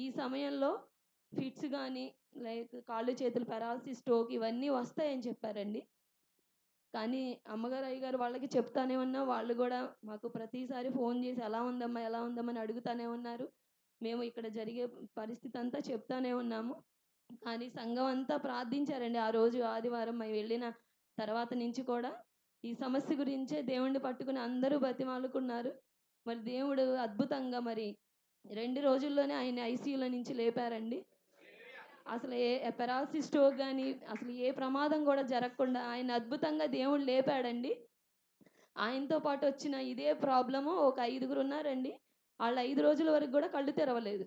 ఈ సమయంలో ఫిట్స్ కానీ లైక్ కాళ్ళు చేతులు పెరాలసిస్, స్ట్రోక్ ఇవన్నీ వస్తాయని చెప్పారండి. కానీ అమ్మగారు అయ్యగారు వాళ్ళకి చెప్తానే ఉన్నా, వాళ్ళు కూడా మాకు ప్రతిసారి ఫోన్ చేసి ఎలా ఉందమ్మా ఎలా ఉందమ్మా అని అడుగుతానే ఉన్నారు. మేము ఇక్కడ జరిగే పరిస్థితి అంతా చెప్తానే ఉన్నాము. కానీ సంఘం అంతా ప్రార్థించారండి. ఆ రోజు ఆదివారం మేము వెళ్ళిన తర్వాత నుంచి కూడా ఈ సమస్య గురించే దేవుణ్ణి పట్టుకుని అందరూ బతిమాలుకున్నారు. మరి దేవుడు అద్భుతంగా మరి 2 రోజుల్లోనే ఆయన ఐసీయూలో నుంచి లేపారండి. అసలు ఏ పెరాలసిస్, స్ట్రోక్ కానీ అసలు ఏ ప్రమాదం కూడా జరగకుండా ఆయన అద్భుతంగా దేవుడు లేపాడండి. ఆయనతో పాటు వచ్చిన ఇదే ప్రాబ్లము ఒక 5గురు ఉన్నారండి. వాళ్ళు 5 రోజుల వరకు కూడా కళ్ళు తెరవలేదు.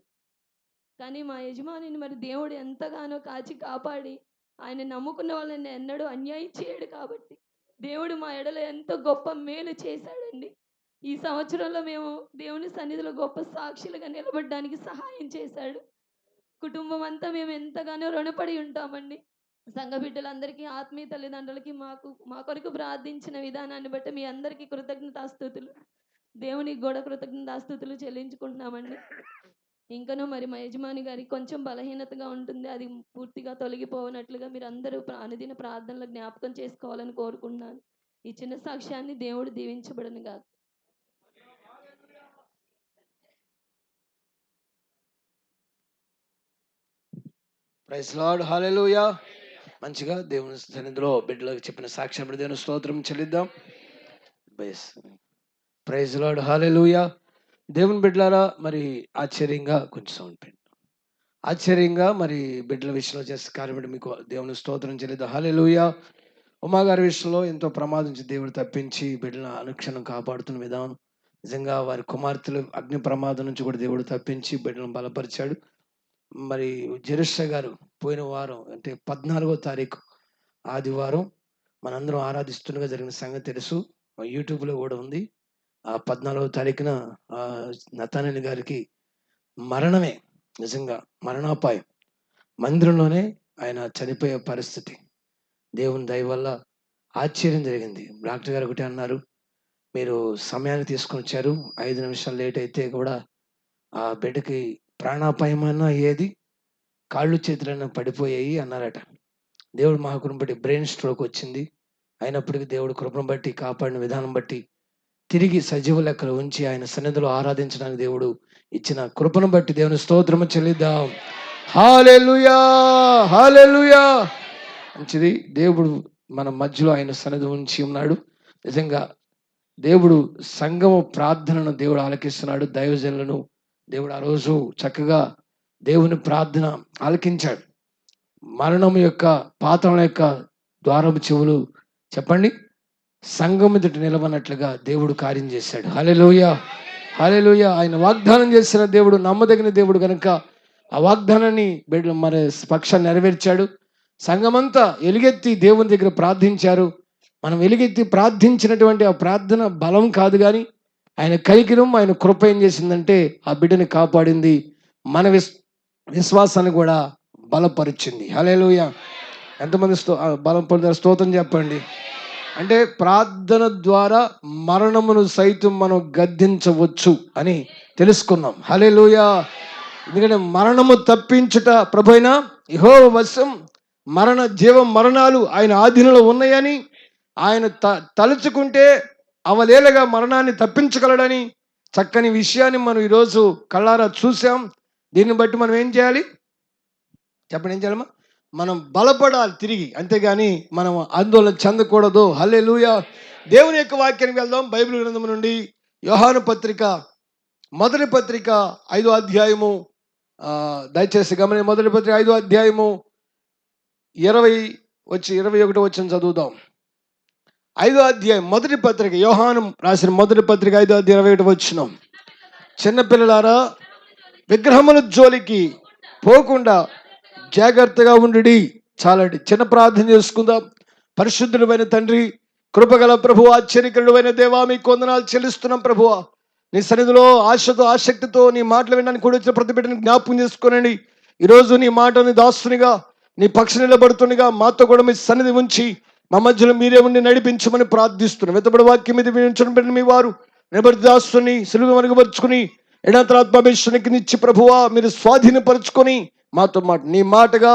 కానీ మా యజమానిని మరి దేవుడు ఎంతగానో కాచి కాపాడి, ఆయన నమ్ముకున్న వాళ్ళని ఎన్నడూ అన్యాయం చేయడు కాబట్టి దేవుడు మా ఎడల ఎంతో గొప్ప మేలు చేశాడండి. ఈ సంవత్సరంలో మేము దేవుని సన్నిధిలో గొప్ప సాక్షులుగా నిలబడడానికి సహాయం చేశాడు. కుటుంబం అంతా మేము ఎంతగానో రుణపడి ఉంటామండి. సంఘ బిడ్డలందరికీ, ఆత్మీయ తల్లిదండ్రులకి, మా కొరకు ప్రార్థించిన విధానాన్ని బట్టి మీ అందరికీ కృతజ్ఞతాస్తుతులు, దేవునికి కూడా కృతజ్ఞతాస్తుతులు చెల్లించుకుంటున్నామండి. ఇంకనూ మరి మా యజమాని గారికి కొంచెం బలహీనతగా ఉంటుంది. అది పూర్తిగా తొలగిపోనట్లుగా మీరు అందరూ అనుదిన ప్రార్థనలో జ్ఞాపకం చేసుకోవాలని కోరుకుంటున్నాను. ఈ చిన్న సాక్ష్యాన్ని దేవుడు దీవించబడునుగాక. ప్రైజ్ లార్డ్, హల్లెలూయా. మంచిగా దేవుని సన్నిధిలో బిడ్డలకు చెప్పిన సాక్ష్యం దేవుని స్తోత్రం చెల్లిద్దాం. ప్రైజ్ లార్డ్, హల్లెలూయా. దేవుని బిడ్డలారా, మరి ఆశ్చర్యంగా కొంచెం సౌండ్ పెండి. ఆశ్చర్యంగా మరి బిడ్డల విషయంలో చేసే కార్యబడి మీకు దేవుని స్తోత్రం చెల్లిద్దాం. హల్లెలూయా. ఉమాగారి విషయంలో ఎంతో ప్రమాదించి దేవుడు తప్పించి బిడ్డలను అనుక్షణం కాపాడుతున్న విధానం నిజంగా వారి కుమార్తెలు అగ్ని ప్రమాదం నుంచి కూడా దేవుడు తప్పించి బిడ్డలను బలపరిచాడు. మరి జెరుషా గారు పోయిన వారం అంటే 14వ తారీఖు ఆదివారం మనందరం ఆరాధిస్తుండగా జరిగిన సంగతి తెలుసు. యూట్యూబ్లో కూడా ఉంది. ఆ 14వ తారీఖున నతానేలు గారికి మరణమే, నిజంగా మరణాపాయం. మందిరంలోనే ఆయన చనిపోయే పరిస్థితి. దేవుని దయ వల్ల ఆశ్చర్యం జరిగింది. డాక్టర్ గారు ఒకటి అన్నారు, మీరు సమయాన్ని తీసుకొని వచ్చారు, 5 నిమిషాలు లేట్ అయితే కూడా ఆ బిడ్డకి ప్రాణాపాయమన్నా అయ్యేది, కాళ్ళు చేతులైనా పడిపోయాయి అన్నారట. దేవుడు మహాకృపను బట్టి బ్రెయిన్ స్ట్రోక్ వచ్చింది. అయినప్పటికీ దేవుడు కృపను బట్టి కాపాడిన విధానం బట్టి తిరిగి సజీవ లెక్కలు ఉంచి ఆయన సన్నిధిలో ఆరాధించడానికి దేవుడు ఇచ్చిన కృపను బట్టి దేవుని స్తోత్రము చెల్లిద్దాం. హల్లెలూయా, హల్లెలూయా. మంచిది, దేవుడు మన మధ్యలో ఆయన సన్నిధి ఉంచి ఉన్నాడు. నిజంగా దేవుడు సంఘము ప్రార్థనను దేవుడు ఆలకిస్తున్నాడు. దైవజనులను దేవుడు ఆ రోజు చక్కగా దేవుని ప్రార్థన ఆలకించాడు. మరణం యొక్క పాతాళం యొక్క ద్వారపు చెవులు చెప్పండి సంఘం ఎదుట నిలవనట్లుగా దేవుడు కార్యం చేశాడు. హల్లెలూయా, హల్లెలూయా. ఆయన వాగ్దానం చేసిన దేవుడు నమ్మదగిన దేవుడు కనుక ఆ వాగ్దానాన్ని బిడ్డలు మరి పక్షాన్ని నెరవేర్చాడు. సంఘమంతా ఎలుగెత్తి దేవుని దగ్గర ప్రార్థించారు. మనం ఎలుగెత్తి ప్రార్థించినటువంటి ఆ ప్రార్థన బలం కాదు, కానీ ఆయన కనికరం, ఆయన కృప ఏం చేసిందంటే ఆ బిడ్డని కాపాడింది, మన విశ్వాసాన్ని కూడా బలపరిచింది. హల్లెలూయా. ఎంతమంది బలం పొందారు? స్తోత్రం చెప్పండి. అంటే ప్రార్థన ద్వారా మరణమును సైతం మనం గద్దించవచ్చు అని తెలుసుకున్నాం. హల్లెలూయా. ఎందుకంటే మరణము తప్పించుట ప్రభువైన యెహోవా వశం, జీవం మరణాలు ఆయన ఆధీనంలో ఉన్నాయని, ఆయన తలుచుకుంటే అవలేలగా మరణాన్ని తప్పించగలడని చక్కని విషయాన్ని మనం ఈరోజు కళ్ళారా చూసాం. దీన్ని బట్టి మనం ఏం చేయాలి చెప్పండి? ఏం చేయాలమ్మా? మనం బలపడాలి తిరిగి, అంతేగాని మనం ఆందోళన చెందకూడదు. హల్లెలూయా. దేవుని యొక్క వాక్యానికి వెళ్దాం. బైబిల్ గ్రంథం నుండి యోహాను పత్రిక మొదటి పత్రిక 5వ అధ్యాయము, దయచేసి గమని, మొదటి పత్రిక 5వ అధ్యాయము 21 వచ్చిన చదువుదాం. 5వ అధ్యాయం మొదటి పత్రిక, యోహాను రాసిన మొదటి పత్రిక 5వ అధ్యాయం 21 వచ్చిన, చిన్నపిల్లలారా విగ్రహముల జోలికి పోకుండా జాగ్రత్తగా ఉండి చాలండి. చిన్న ప్రార్థన చేసుకుందాం. పరిశుద్ధుడైన తండ్రి, కృపగల ప్రభువా, ఆశ్చర్యకరుడైన దేవా, మీకు వందనాలు చెల్లిస్తున్నాం ప్రభువా. నీ సన్నిధిలో ఆశతో ఆసక్తితో నీ మాటలు వినడానికి కూడా వచ్చిన ప్రతి బిడ్డని జ్ఞాపకం చేసుకోనండి. ఈరోజు నీ మాటని దాస్తునిగా నీ పక్ష నిలబడుతుండగా మాతో కూడా మీ సన్నిధి ఉంచి మా మధ్యలో మీరే ఉండి నడిపించమని ప్రార్థిస్తున్నాం. వెతబడి వాక్యం మీద వినించడం మీ వారు నిలబడి దాస్తుని సిలువ మరుగుపరుచుకుని ఎడాత్రాత్మాభిషేకాన్ని ఇచ్చి ప్రభువా మీరు స్వాధీనపరుచుకొని మాతో మాట నీ మాటగా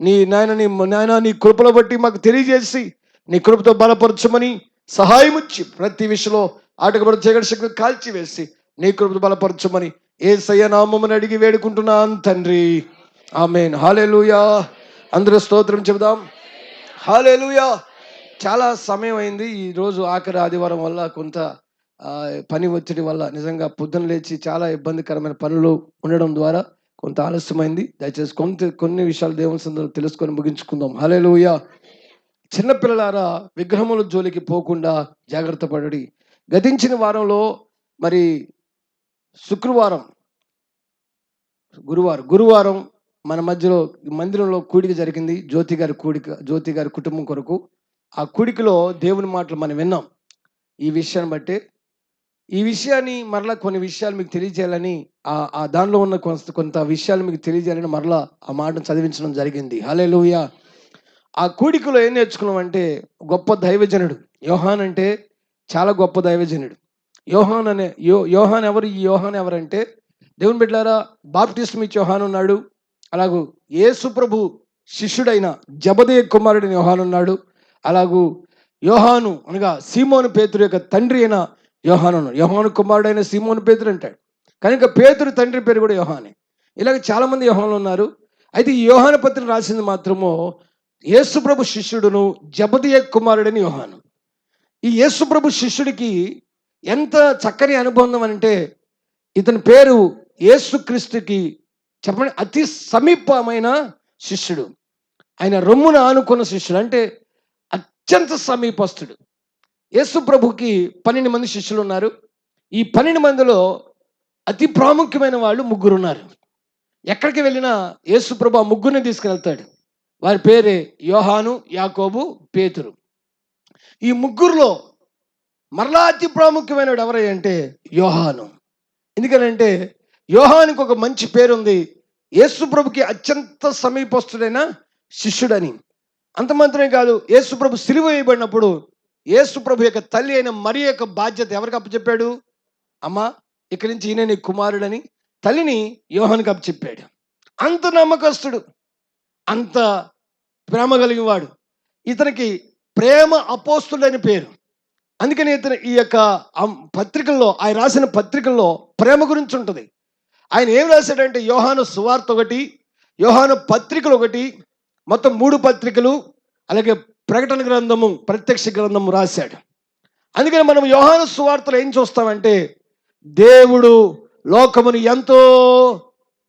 నీ నాయన నీ కృపలో బట్టి మాకు తెలియజేసి నీ కృపతో బలపరచమని సహాయం ఇచ్చి ప్రతి విషయంలో ఆటకబడి చీకటి శక్తిని కాల్చివేసి నీ కృపతో బలపరచమని యేసయ్య నామమున అడిగి వేడుకుంటున్నాను తండ్రి, ఆమేన్. హల్లెలూయా. అందరూ స్తోత్రం చెబుదాం. హల్లెలూయా. చాలా సమయం అయింది. ఈరోజు ఆఖరి ఆదివారం వల్ల కొంత పని ఒత్తిడి వల్ల నిజంగా పొద్దున లేచి చాలా ఇబ్బందికరమైన పనులు ఉండడం ద్వారా కొంత ఆలస్యమైంది. దయచేసి కొన్ని విషయాలు దేవుని సన్నిధిలో తెలుసుకొని ముగించుకుందాం. హల్లెలూయా. చిన్నపిల్లలారా, విగ్రహముల జోలికి పోకుండా జాగ్రత్త పడి. గతించిన వారంలో మరి గురువారం మన మధ్యలో మందిరంలో కూడిక జరిగింది. జ్యోతి గారి కుటుంబం కొరకు. ఆ కూడికలో దేవుని మాటలు మనం విన్నాం. ఈ విషయాన్ని మరలా కొన్ని విషయాలు మీకు తెలియజేయాలని ఆ దానిలో ఉన్న కొంత విషయాలు మీకు తెలియజేయాలని మరలా ఆ మాటను చదివించడం జరిగింది. హల్లెలూయా. ఆ కూడికలో ఏం నేర్చుకున్నామంటే, గొప్ప దైవజనుడు యోహాన్ అంటే చాలా గొప్ప దైవజనుడు. యోహాన్ ఎవరంటే, దేవుని బిడ్డలారా, బాప్టిస్మ్ ఇచ్చే యోహాన్ ఉన్నాడు. అలాగూ యేసు ప్రభు శిష్యుడైన జబదేయ కుమారుడైన యోహాన్ ఉన్నాడు. అలాగూ యోహాను అనగా సీమోను పేతురు యొక్క తండ్రి అయిన యోహాను ఉన్నాడు. యోహాను కుమారుడైన సీమోను పేతురు అంటాడు. కనుక పేతురు తండ్రి పేరు కూడా యోహానే. ఇలాగ చాలా మంది యోహాన్లు ఉన్నారు. అయితే ఈ యోహాను పత్రిక రాసింది మాత్రము యేసు ప్రభు శిష్యుడును జబదేయ కుమారుడైన యోహాను. ఈ యేసు ప్రభు శిష్యుడికి ఎంత చక్కని అనుబంధం అంటే, ఇతని పేరు యేసుక్రీస్తుకి చెప్పండి అతి సమీపమైన శిష్యుడు. ఆయన రొమ్మున ఆనుకున్న శిష్యుడు, అంటే అత్యంత సమీపస్తుడు. యేసు ప్రభుకి 12 మంది శిష్యులు ఉన్నారు. ఈ 12 మందిలో అతి ప్రాముఖ్యమైన వాళ్ళు 3 ఉన్నారు. ఎక్కడికి వెళ్ళినా యేసు ప్రభు ఆ 3 తీసుకెళ్తాడు. వారి పేరే యోహాను, యాకోబు, పేతురు. ఈ 3లో మరలా అతి ప్రాముఖ్యమైన వాడు ఎవరై అంటే యోహాను. ఎందుకనంటే యోహానుకి ఒక మంచి పేరుంది, యేసు ప్రభుకి అత్యంత సమీపస్తుడైన శిష్యుడని. అంత మాత్రమే కాదు, యేసు ప్రభు సిలువ వేయబడినప్పుడు యేసు ప్రభు యొక్క తల్లి అయిన మరియ యొక్క బాధ్యత ఎవరికి అప్పచెప్పాడు? అమ్మా, ఇక్కడి నుంచి ఈయన నీ కుమారుడని తల్లిని యోహానుకి అప్పచెప్పాడు. అంత నమ్మకస్తుడు, అంత ప్రేమ కలిగిన వాడు. ఇతనికి ప్రేమ అపోస్తుడని పేరు. అందుకని ఇతను ఈ యొక్క పత్రికల్లో, ఆయన రాసిన పత్రికల్లో ప్రేమ గురించి ఉంటుంది. ఆయన ఏం రాశాడంటే, యోహాను సువార్త ఒకటి, యోహాను పత్రికలు ఒకటి, మొత్తం 3 పత్రికలు, అలాగే ప్రకటన గ్రంథము, ప్రత్యక్ష గ్రంథము రాశాడు. అందుకని మనం యోహాను సువార్తలో ఏం చూస్తామంటే, దేవుడు లోకమును ఎంతో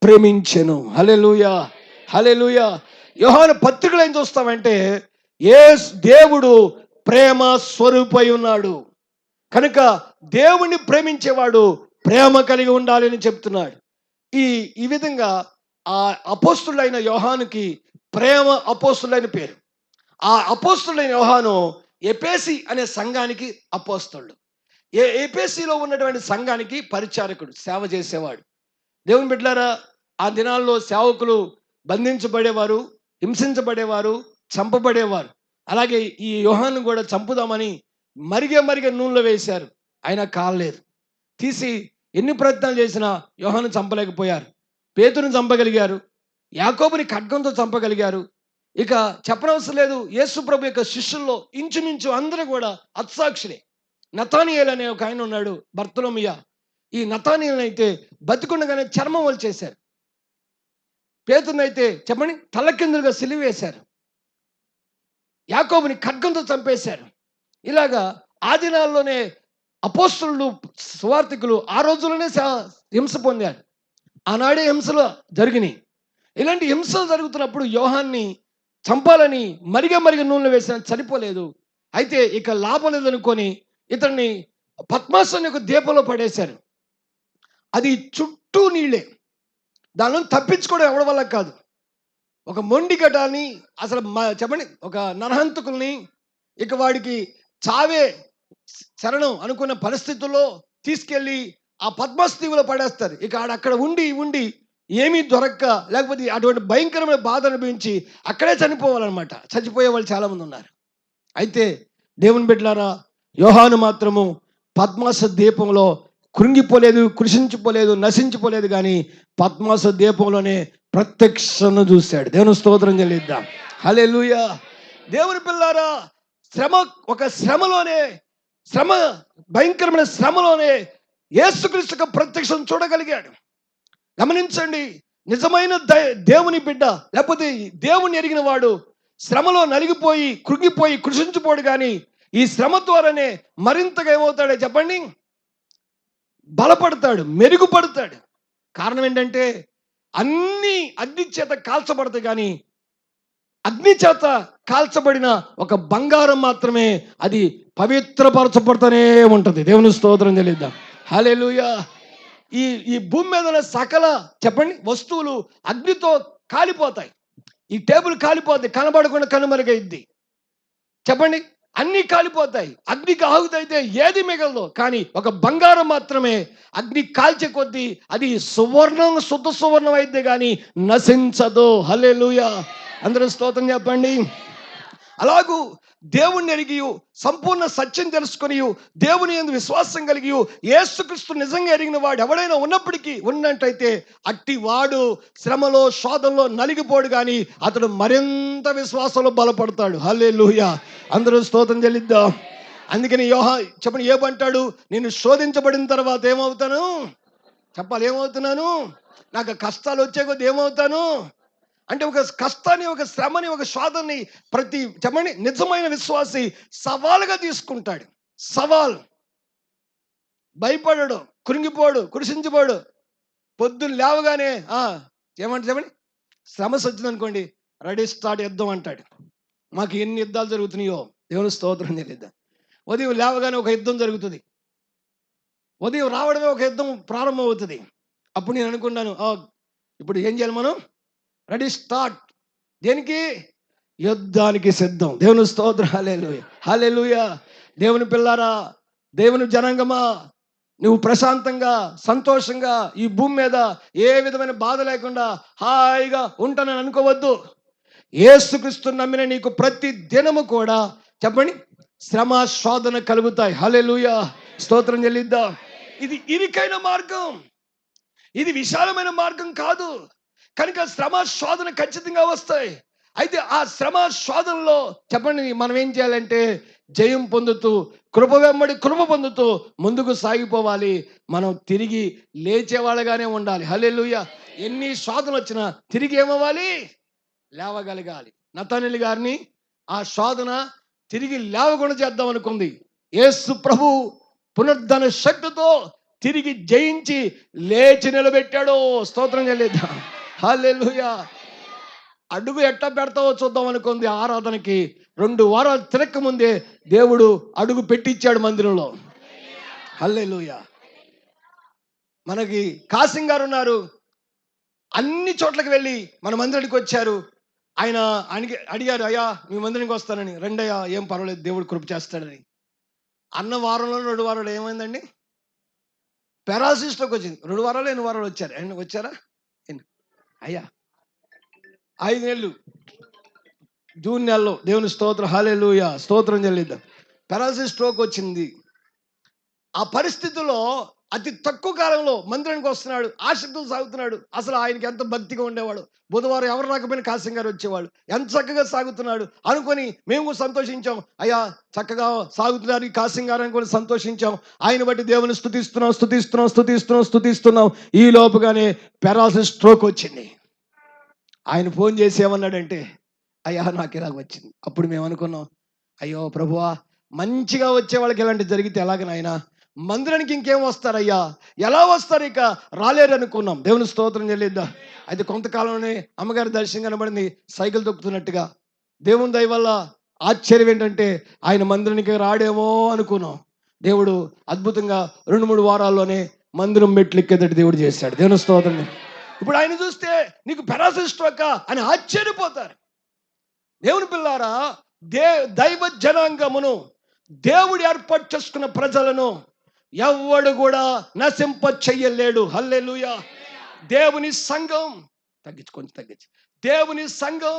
ప్రేమించెను. హల్లెలూయా, హల్లెలూయా. యోహాను పత్రికలో ఏం చూస్తామంటే, దేవుడు ప్రేమ స్వరూపై ఉన్నాడు. కనుక దేవుణ్ణి ప్రేమించేవాడు ప్రేమ కలిగి ఉండాలి అని చెప్తున్నాడు. ఈ విధంగా ఆ అపోస్తులైన యోహానుకి ప్రేమ అపోస్తులైన పేరు. ఆ అపోస్తులైన యోహాను ఎఫెసీ అనే సంఘానికి అపోస్తులుడు. ఎఫెసీలో ఉన్నటువంటి సంఘానికి పరిచారకుడు, సేవ చేసేవాడు. దేవుని బిడ్డలారా, ఆ దినాల్లో సేవకులు బంధించబడేవారు, హింసించబడేవారు, చంపబడేవారు. అలాగే ఈ యోహాను కూడా చంపుదామని మరిగే నూనెలో వేశారు. అయినా కాలేదు. తీసి ఎన్ని ప్రయత్నాలు చేసినా యోహాను చంపలేకపోయారు. పేతురుని చంపగలిగారు, యాకోబుని ఖడ్గంతో చంపగలిగారు. ఇక చెప్పనవసరం లేదు, యేసు ప్రభు యొక్క శిష్యుల్లో ఇంచుమించు అందరూ కూడా హతసాక్షులే. నతానియేలు అనే ఒక ఆయన ఉన్నాడు, బర్తలోమియ. ఈ నతానియేలు అయితే బతికుండగానే చర్మం వాళ్ళు చేశారు. పేతురుని అయితే చెప్పండి తలకిందులుగా సిలువేశారు. యాకోబుని ఖడ్గంతో చంపేశారు. ఇలాగా ఆ దినాల్లోనే అపోస్తులు, సువార్థికులు ఆ రోజుల్లోనే హింస పొందారు. ఆనాడే హింసలు జరిగినాయి. ఇలాంటి హింసలు జరుగుతున్నప్పుడు యోహాన్ని చంపాలని మరిగే నూనెలో వేసిన, చనిపోలేదు. అయితే ఇక లాభం లేదనుకొని ఇతన్ని పద్మాసనం యొక్క దీపంలో పడేశారు. అది చుట్టూ నీళ్ళే. దానిలో తప్పించుకోవడం ఎవరి వల్ల కాదు. ఒక మొండి గటాన్ని అసలు చెప్పండి, ఒక నరహంతకుల్ని, ఇక వాడికి చావే శరణం అనుకున్న పరిస్థితుల్లో తీసుకెళ్ళి ఆ పద్మస్తీవులో పడేస్తారు. ఇక అక్కడ ఉండి ఏమీ దొరక్క, లేకపోతే అటువంటి భయంకరమైన బాధ అనుభవించి అక్కడే చనిపోవాలన్నమాట. చచ్చిపోయే వాళ్ళు చాలామంది ఉన్నారు. అయితే దేవుని బిడ్డలారా, యోహాను మాత్రము పద్మాస దీపంలో కృంగిపోలేదు, కృషించిపోలేదు, నశించిపోలేదు, కానీ పద్మాస దీపంలోనే ప్రత్యక్షను చూశాడు. దేవుని స్తోత్రం చెల్లిద్దాం. హల్లెలూయా. దేవుని పిల్లారా, ఒక శ్రమ, భయంకరమైన శ్రమలోనే యేసుక్రీస్తుకు ప్రత్యక్షం చూడగలిగాడు. గమనించండి, నిజమైన దేవుని బిడ్డ లేకపోతే దేవుని ఎరిగిన వాడు శ్రమలో నలిగిపోయి, కృంగిపోయి, కృషించిపోడు, కానీ ఈ శ్రమ ద్వారానే మరింతగా ఏమవుతాడో చెప్పండి, బలపడతాడు, మెరుగుపడతాడు. కారణం ఏంటంటే అన్ని అగ్ని చేత కాల్చబడతాయి, కానీ అగ్ని చేత కాల్చబడిన ఒక బంగారం మాత్రమే అది పవిత్రపరచబడుతూనే ఉంటుంది. దేవుని స్తోత్రం చెల్లిద్దాం. హల్లెలూయా. ఈ భూమి మీద ఉన్న సకల చెప్పండి వస్తువులు అగ్నితో కాలిపోతాయి. ఈ టేబుల్ కాలిపోతాయి, కనబడకుండా కనుమరుగైద్ది. చెప్పండి, అన్ని కాలిపోతాయి. అగ్నికి ఆహుతైతే ఏది మిగలదు, కానీ ఒక బంగారం మాత్రమే అగ్ని కాల్చే కొద్దీ అది సువర్ణం, శుద్ధ సువర్ణం అయితే కానీ నశించదు. హల్లెలూయా. అందరూ స్తోత్రం చెప్పండి. అలాగూ దేవుణ్ణి ఎరిగి, సంపూర్ణ సత్యం తెలుసుకొని, దేవుని యందు విశ్వాసం కలిగి, యేసుక్రీస్తు నిజంగా ఎరిగిన వాడు ఎవడైనా ఉన్నట్టయితే అట్టి వాడు శ్రమలో, శోధనలో నలిగిపోడు, కానీ అతడు మరింత విశ్వాసంలో బలపడతాడు. హల్లెలూయా. అందరూ స్తోత్రం చెల్లిద్దాం. అందుకని చెప్పండి, ఏమంటాడు? నేను శోధించబడిన తర్వాత ఏమవుతాను? చెప్పాలి, ఏమవుతున్నాను? నాకు కష్టాలు వచ్చే కొద్ది ఏమవుతాను అంటే, ఒక కష్టాన్ని, ఒక శ్రమని, ఒక శోధనని చెప్పండి నిజమైన విశ్వాసి సవాలుగా తీసుకుంటాడు. సవాల్. భయపడడు, కృంగిపోడు, కృషించిపోడు. పొద్దున్న లేవగానే ఏమంటే చెప్పండి, శ్రమ వచ్చిందనుకోండి, రెడీ స్టార్ట్ యుద్ధం అంటాడు. మాకు ఎన్ని యుద్ధాలు జరుగుతున్నాయో దేవుని స్తోత్రం చెల్లిద్దాం. ఉదయం లేవగానే ఒక యుద్ధం జరుగుతుంది. ఉదయం రావడమే ఒక యుద్ధం ప్రారంభం అవుతుంది. అప్పుడు నేను అనుకున్నాను, ఇప్పుడు ఏం చేయాలి మనం? Ready start. దేనికి? యుద్ధానికి సిద్ధం. దేవుని స్తోత్రం. హల్లెలూయా. హల్లెలూయా. దేవుని పిల్లారా, దేవుని జనాంగమా, నువ్వు ప్రశాంతంగా, సంతోషంగా ఈ భూమి మీద ఏ విధమైన బాధ లేకుండా హాయిగా ఉంటానని అనుకోవద్దు. యేసుక్రీస్తుని నమ్మిన నీకు ప్రతి దినము కూడా చెప్పండి శ్రమ, శోధన కలుగుతాయి. హల్లెలూయా. స్తోత్రం చెల్లిద్దాం. ఇది ఇరుకైన మార్గం, ఇది విశాలమైన మార్గం కాదు. కనుక శ్రమ, శోధన ఖచ్చితంగా వస్తాయి. అయితే ఆ శ్రమ, శోధనలో చెప్పండి మనం ఏం చేయాలంటే జయం పొందుతూ, కృప వెంబడి కృప పొందుతూ ముందుకు సాగిపోవాలి. మనం తిరిగి లేచేవాళ్ళగానే ఉండాలి. హల్లెలూయా. ఎన్ని శోధనలు వచ్చినా తిరిగి ఏమవ్వాలి? లేవగలగాలి. నతనీలు గారిని ఆ శోధన తిరిగి లేవకుండా చేద్దాం అనుకుంది. యేసు ప్రభు పునరుద్ధరణ శక్తితో తిరిగి జయించి లేచి నిలబెట్టాడు. స్తోత్రం చెల్లిద్దాం. హల్లెలూయా. అడుగు ఎట్ట పెడతావో చూద్దాం అనుకుంది ఆరాధనకి. 2 వారాలు తిరక్క ముందే దేవుడు అడుగు పెట్టించాడు మందిరంలో. హల్లెలూయా. మనకి కాసిం గారు ఉన్నారు. అన్ని చోట్లకి వెళ్ళి మన మందిరానికి వచ్చారు. ఆయనకి అడిగారు, అయ్యా మీ మందిరానికి వస్తానని. రెండయ్యా, ఏం పర్వాలేదు, దేవుడు కృప చేస్తాడని. అన్న వారంలో 2 వారాలు ఏమైందండి? పెరాసిస్లోకి వచ్చింది. 2 వారాలు 8 వారాలు వచ్చారు. వచ్చారా అయ్యా? 5 నెలలు, జూన్ నెలలో. దేవుని స్తోత్రం. హల్లెలూయా. స్తోత్రం చెల్లిద్దాం. పెరాసిస్ స్ట్రోక్ వచ్చింది. ఆ పరిస్థితుల్లో అతి తక్కువ కాలంలో మందిరానికి వస్తున్నాడు, ఆసక్తితో సాగుతున్నాడు. అసలు ఆయనకి ఎంత భక్తిగా ఉండేవాడు. బుధవారం ఎవరు రాకపోయినా కాసిం గారు వచ్చేవాడు. ఎంత చక్కగా సాగుతున్నాడు అనుకొని మేము సంతోషించాం. అయ్యా చక్కగా సాగుతున్నారు ఈ కాసిం గారు అనుకొని సంతోషించాం. ఆయన బట్టి దేవుని స్తుతిస్తున్నాం. ఈ లోపుగానే పెరాసిస్ స్ట్రోక్ వచ్చింది. ఆయన ఫోన్ చేసి ఏమన్నాడంటే, అయ్యా నాకు ఇలాగ వచ్చింది. అప్పుడు మేము అనుకున్నాం, అయ్యో ప్రభువా, మంచిగా వచ్చే వాళ్ళకి ఇలాంటి జరిగితే ఎలాగనైనా మందిరానికి ఇంకేం వస్తారయ్యా, ఎలా వస్తారు, ఇక రాలేరు అనుకున్నాం. దేవుని స్తోత్రం చెల్లిద్దా. అయితే కొంతకాలంలోనే అమ్మగారి దర్శనం కనబడింది, సైకిల్ తొక్కుతున్నట్టుగా. దేవుని దయ వల్ల ఆశ్చర్యం ఏంటంటే ఆయన మందిరానికి రాడేమో అనుకున్నాం. దేవుడు అద్భుతంగా 2-3 వారాల్లోనే మందిరం మెట్లు ఎక్కేటట్టు దేవుడు చేశాడు. దేవుని స్తోత్రం. ఇప్పుడు ఆయన చూస్తే నీకు పెరాసిస్ స్ట్రోక్ అని ఆశ్చర్యపోతారు. దేవుని పిల్లారా, దైవ జనాంగమును, దేవుడు ఏర్పాటు చేసుకున్న ప్రజలను ఎవడు కూడా నశింప చెయ్యలేడు. హల్లెలూయా. దేవుని సంఘం తగ్గించు. దేవుని సంఘం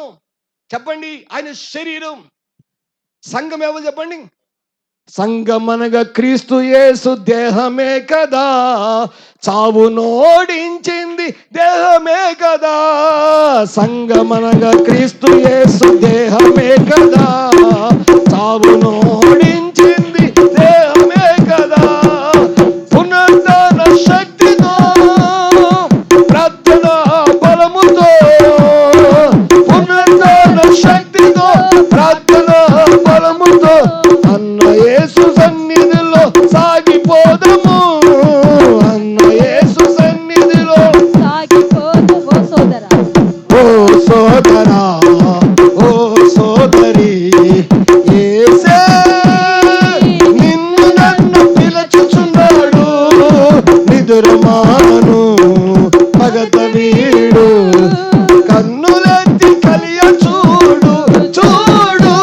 చెప్పండి, ఆయన శరీరం. సంఘం ఎవరు చెప్పండి? సంగమనగా క్రీస్తు యేసు దేహమే కదా, చావునోడించింది దేహమే కదా. సంగమనగా క్రీస్తు యేసు దేహమే కదా, చావునోడించింది దేహమే కదా. పునరుద్ధాన శక్తితో ప్రార్థన బలముతో, పునరుద్ధాన శక్తితో ప్రార్థన బలముతో అన్న యేసు సన్నిధిలో సాగిపోదము, అన్న యేసు సన్నిధిలో సాగిపోదము. సోదరా, ఓ సోదరా, ఓ సోదరి, యేసే నిన్ను నన్ను పిలుచుచున్నాడు. నిదురమాను మగత వీడు, కన్నులెత్తి కలియ చూడు, చూడు,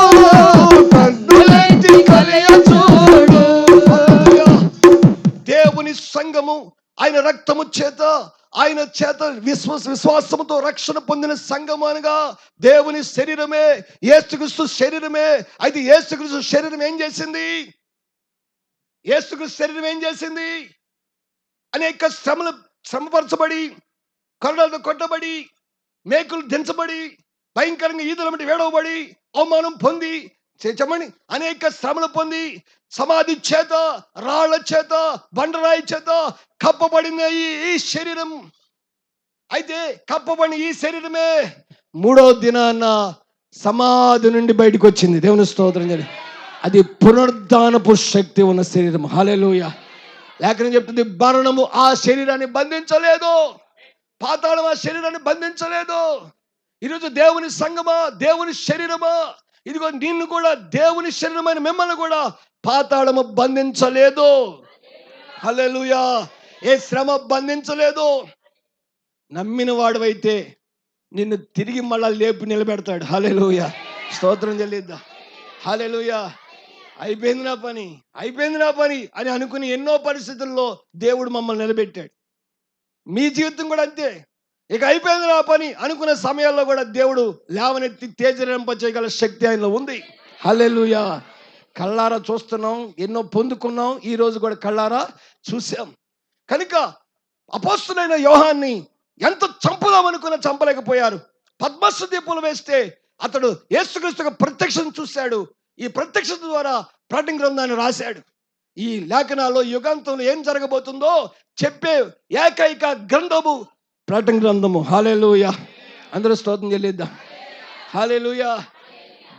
కన్నులెత్తి కలియ చూడు. దేవుని సంఘము ఆయన రక్తము చేత, ఆయన చేత విశ్వాసముతో రక్షణ పొందిన సంఘము అనగా దేవుని శరీరమే, యేసుక్రీస్తు శరీరమే. అయితే యేసుక్రీస్తు శరీరం ఏం చేసింది? యేసుక్రీస్తు శరీరం ఏం చేసింది? అనేక శ్రమపరచబడి, కొరడాలతో కొట్టబడి, మేకులు దించబడి, భయంకరంగా ఈదుల మట్టి వేడవబడి, అవమానం పొంది, చెప్పండి, అనేక శ్రమలు పొంది, సమాధి చేత, రాళ్ల చేత, బండరాయి చేత కప్పబడిన ఈ శరీరం. అయితే కప్పబడిన ఈ శరీరమే మూడో దినాన సమాధి నుండి బయటకు వచ్చింది. దేవుని స్తోత్రం చేయండి. అది పునరుద్ధానపు శక్తి ఉన్న శరీరం. హల్లెలూయా. లేఖనం చెప్తుంది, మరణము ఆ శరీరాన్ని బంధించలేదు, పాతాళం ఆ శరీరాన్ని బంధించలేదు. ఈరోజు దేవుని సంఘమా, దేవుని శరీరమా, ఇదిగో నిన్ను కూడా, దేవుని శరీరమైన మిమ్మల్ని కూడా పాతాళము బంధించలేదు. హల్లెలూయా. ఏ శ్రమ బంధించలేదు. నమ్మిన వాడివైతే నిన్ను తిరిగి మళ్ళా లేపి నిలబెడతాడు. హల్లెలూయా. స్తోత్రం చెల్లిద్దాం. హల్లెలూయా. అయిపోయింది నా పని, అయిపోయింది నా పని అని అనుకుని ఎన్నో పరిస్థితుల్లో దేవుడు మమ్మల్ని నిలబెట్టాడు. మీ జీవితం కూడా అంతే. ఇక అయిపోయింది నా పని అనుకున్న సమయాల్లో కూడా దేవుడు లేవనెత్తి తేజరింపచేయగల శక్తి ఆయనలో ఉంది. హల్లెలూయా. కళ్ళారా చూస్తున్నాం, ఎన్నో పొందుకున్నాం, ఈ రోజు కూడా కళ్ళారా చూసాం. కనుక అపోస్తలుడైన యోహాన్ని ఎంత చంపుదామనుకున్న చంపలేకపోయారు. పద్మస్సు దీపములు వేస్తే అతడు యేసుక్రీస్తు ప్రత్యక్షం చూశాడు. ఈ ప్రత్యక్షత ద్వారా ప్రకటన గ్రంథాన్ని రాశాడు. ఈ లేఖనాల్లో యుగాంతంలో ఏం జరగబోతుందో చెప్పే ఏకైక గ్రంథము ప్రకటన గ్రంథము. హల్లెలూయా. అందరూ స్తోత్రం చెల్లిద్దాం. హల్లెలూయా.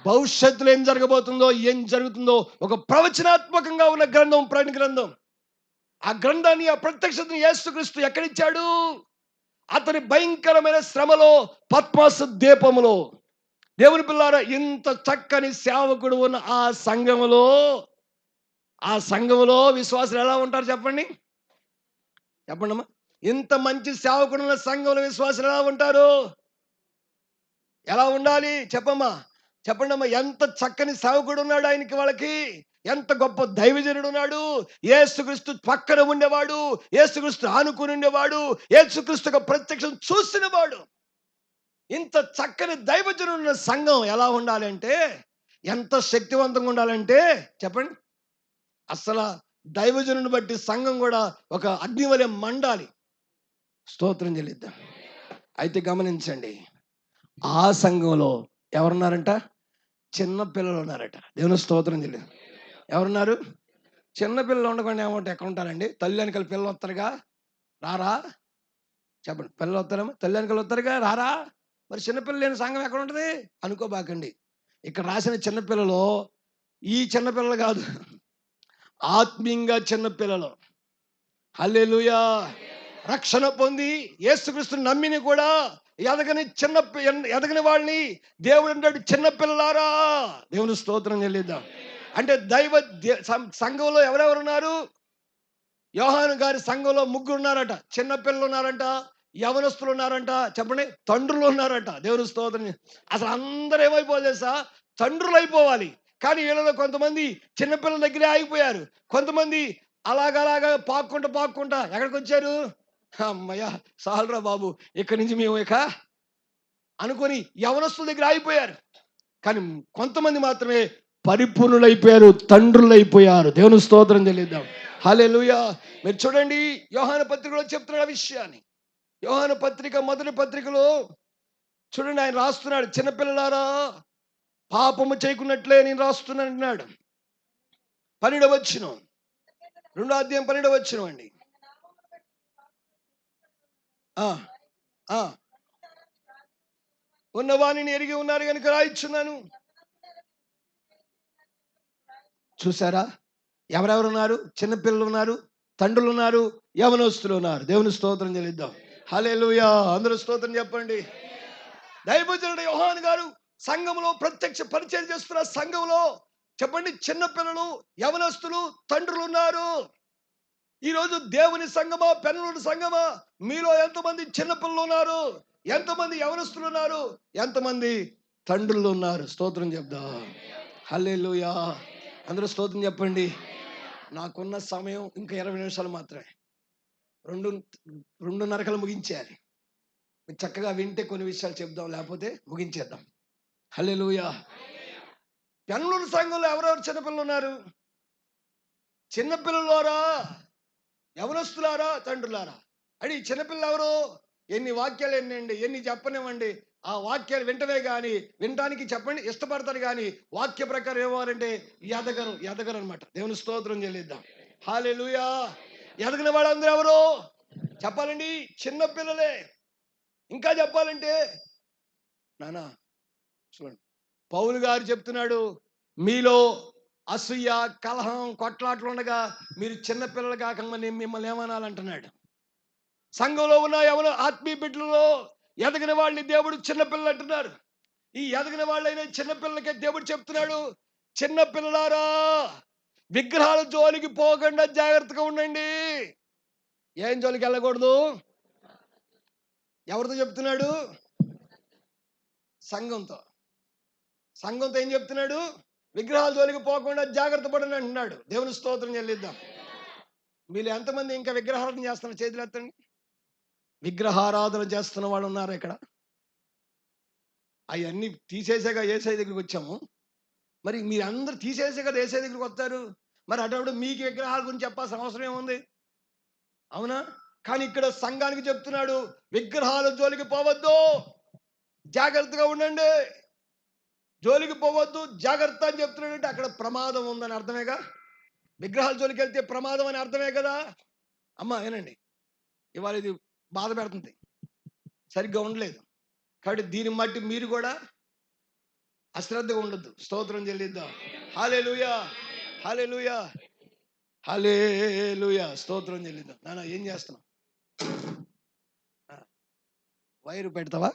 భవిష్యత్తులో ఏం జరగబోతుందో, ఏం జరుగుతుందో ఒక ప్రవచనాత్మకంగా ఉన్న గ్రంథం ప్రకటన గ్రంథం. ఆ గ్రంథాన్ని, ఆ ప్రత్యక్షతని యేసుక్రీస్తు ఎక్కడిచ్చాడు? అతని భయంకరమైన శ్రమలో, పద్మసు దీపములో. దేవుని పిల్లారా, ఇంత చక్కని సేవకుడు ఉన్న ఆ సంఘములో విశ్వాసులు ఎలా ఉంటారు చెప్పండి? చెప్పండమ్మా. ఇంత మంచి సేవకుడు ఉన్న సంఘంలో విశ్వాసులు ఎలా ఉంటారు? ఎలా ఉండాలి చెప్పమ్మా? చెప్పండమ్మా. ఎంత చక్కని సేవకుడు ఉన్నాడు ఆయనకి, వాళ్ళకి ఎంత గొప్ప దైవజనుడు ఉన్నాడు. యేసుక్రీస్తు పక్కన ఉండేవాడు, యేసుక్రీస్తు ఆనుకుని ఉండేవాడు, యేసుక్రీస్తు ప్రత్యక్షం చూసినవాడు. ఇంత చక్కని దైవజనుడు ఉన్న సంఘం ఎలా ఉండాలి అంటే, ఎంత శక్తివంతంగా ఉండాలంటే చెప్పండి. అసలు దైవజనుని బట్టి సంఘం కూడా ఒక అగ్నివలె మండాలి. స్తోత్రం చెల్లిద్దాం. అయితే గమనించండి, ఆ సంఘంలో ఎవరున్నారంట? చిన్న పిల్లలు ఉన్నారట. దేవుని స్తోత్రం చెల్లి. ఎవరున్నారు? చిన్న పిల్లలు ఉండకుండా ఏమంటే ఎక్కడ ఉంటారండి? తల్లి వెనకాల పిల్లలు వస్తారుగా, రారా? చెప్పండి. పిల్లలు వస్తారమ్మా, తల్లి వెనకాల వస్తారుగా, రారా? మరి చిన్నపిల్లలు లేని సంఘం ఎక్కడ ఉంటుంది అనుకోబాకండి. ఇక్కడ రాసిన చిన్నపిల్లలు ఈ చిన్నపిల్లలు కాదు, ఆత్మీయంగా చిన్నపిల్లలు. హల్లెలూయా. రక్షణ పొంది యేసుక్రీస్తుని నమ్మిని కూడా ఎదగని వాళ్ళని దేవుడు అంటాడు, చిన్నపిల్లలారా. దేవుని స్తోత్రం చెల్లిద్దాం. అంటే సంఘంలో ఎవరెవరున్నారు? యోహాను గారి సంఘంలో 3 ఉన్నారట. చిన్నపిల్లలు ఉన్నారంట, యవనస్తులు ఉన్నారంట, చెప్పండి, తండ్రులు ఉన్నారట. దేవుని స్తోత్రం. అసలు అందరూ ఏమైపోవాలి తెలుసా? తండ్రులు అయిపోవాలి. కానీ వీళ్ళలో కొంతమంది చిన్నపిల్లల దగ్గరే ఆగిపోయారు. కొంతమంది అలాగలాగా పాక్కుంటా ఎక్కడికి వచ్చారు? అమ్మయ్య సాల్రా బాబు, ఇక్కడి నుంచి మేము ఇక అనుకొని యవనస్తుల దగ్గర ఆగిపోయారు. కానీ కొంతమంది మాత్రమే పరిపూర్ణులైపోయారు, తండ్రులైపోయారు. దేవుని స్తోత్రం చెల్లిద్దాం. హల్లెలూయా. మీరు చూడండి, యోహాను పత్రికలో చెప్తున్న విషయాన్ని. యోహాను పత్రిక మొదటి పత్రికలో చూడండి, ఆయన రాస్తున్నాడు, చిన్నపిల్లలారా పాపము చేయకున్నట్లే నేను రాస్తున్నాను అన్నాడు. 12వ వచనం, 2వ అధ్యాయం 12వ వచనం అండి. ఉన్నవాణిని ఎరిగి ఉన్నారు కనుక రాయిచున్నాను. చూసారా, ఎవరెవరు ఉన్నారు? చిన్నపిల్లలు ఉన్నారు, తండ్రులు ఉన్నారు, యవనస్తులు ఉన్నారు. దేవుని స్తోత్రం చెల్లిద్దాం. హల్లెలూయా. అందరూ స్తోత్రం చెప్పండి. దైవజనుడు యోహాను గారు సంఘంలో ప్రత్యక్ష పరిచయం చేస్తున్న సంఘంలో చెప్పండి, చిన్నపిల్లలు, యవనస్తులు, తండ్రులు ఉన్నారు. ఈరోజు దేవుని సంఘమా, పెన్నుల సంఘమా, మీలో ఎంతమంది చిన్నపిల్లలు ఉన్నారు, ఎంతమంది యవనస్తులు ఉన్నారు, ఎంతమంది తండ్రులు ఉన్నారు? స్తోత్రం చెప్దాం. హల్లెలూయా. అందరూ స్తోత్రం చెప్పండి. నాకున్న సమయం ఇంకా 20 నిమిషాలు మాత్రమే. 2:30 ముగించేయాలి. చక్కగా వింటే కొన్ని విషయాలు చెప్దాం, లేకపోతే ముగించేద్దాం. హల్లెలూయా. పెన్నుల సంఘంలో ఎవరెవరు చిన్నపిల్లలు ఉన్నారు? చిన్నపిల్లలారా, యవనస్తులారా, తండ్రులారా. అని చిన్నపిల్లలు ఎవరు? ఎన్ని వాక్యాలు ఎన్నండి, ఎన్ని చెప్పనివ్వండి, ఆ వాక్యాలు వింటవే కానీ, వినటానికి చెప్పండి ఇష్టపడతారు కానీ వాక్య ప్రకారం ఏమవారంటే ఎదగరు అనమాట. దేవుని స్తోత్రం చెల్లిద్దాం. హల్లెలూయా. ఎదగిన వాళ్ళందరూ ఎవరు చెప్పాలండి? చిన్నపిల్లలే. ఇంకా చెప్పాలంటే నానా చూడండి, పౌలు గారు చెప్తున్నాడు, మీలో అసూయ, కలహం, కొట్లాట్లు ఉండగా మీరు చిన్నపిల్లలు కాకుండా మిమ్మల్ని ఏమనాలంటున్నాడు. సంఘంలో ఉన్న ఎవరు ఆత్మీయ బిడ్డలలో ఎదగిన వాళ్ళని దేవుడు చిన్నపిల్లలు అంటున్నారు. ఈ ఎదగిన వాళ్ళైనా చిన్నపిల్లలకే దేవుడు చెప్తున్నాడు, చిన్నపిల్లలారా విగ్రహాల జోలికి పోకుండా జాగ్రత్తగా ఉండండి. ఏం జోలికి వెళ్ళకూడదు? ఎవరితో చెప్తున్నాడు? సంఘంతో ఏం చెప్తున్నాడు? విగ్రహాల జోలికి పోకుండా జాగ్రత్త పడని అంటున్నాడు. దేవుని స్తోత్రం చెల్లిద్దాం. మీరు ఎంతమంది ఇంకా విగ్రహారాధన చేస్తున్న చేతులు ఎత్తండి. విగ్రహారాధన చేస్తున్న వాళ్ళు ఉన్నారు ఇక్కడ? అవన్నీ తీసేసాక ఏసై దగ్గరికి వచ్చాము. మరి మీరందరూ తీసేసే కదా ఏసై దగ్గరికి వస్తారు. మరి అటువంటి మీకు విగ్రహాల గురించి చెప్పాల్సిన అవసరం ఏముంది? అవునా? కానీ ఇక్కడ సంఘానికి చెప్తున్నాడు, విగ్రహాల జోలికి పోవద్దు, జాగ్రత్తగా ఉండండి. జోలికి పోవద్దు, జాగ్రత్త అని చెప్తున్నాడు అంటే అక్కడ ప్రమాదం ఉందని అర్థమేగా. విగ్రహాల జోలికి వెళ్తే ప్రమాదం అని అర్థమే కదా. అమ్మా ఏనండి, ఇవాళ ఇది బాధ పెడుతుంది, సరిగ్గా ఉండలేదు. కాబట్టి దీన్ని బట్టి మీరు కూడా అశ్రద్ధగా ఉండొద్దు. స్తోత్రం చెల్లిద్దాం. హల్లెలూయా. హల్లెలూయా. హల్లెలూయా. స్తోత్రం చెల్లిద్దాం. నాన్న ఏం చేస్తున్నావు? వైరు పెడతావా?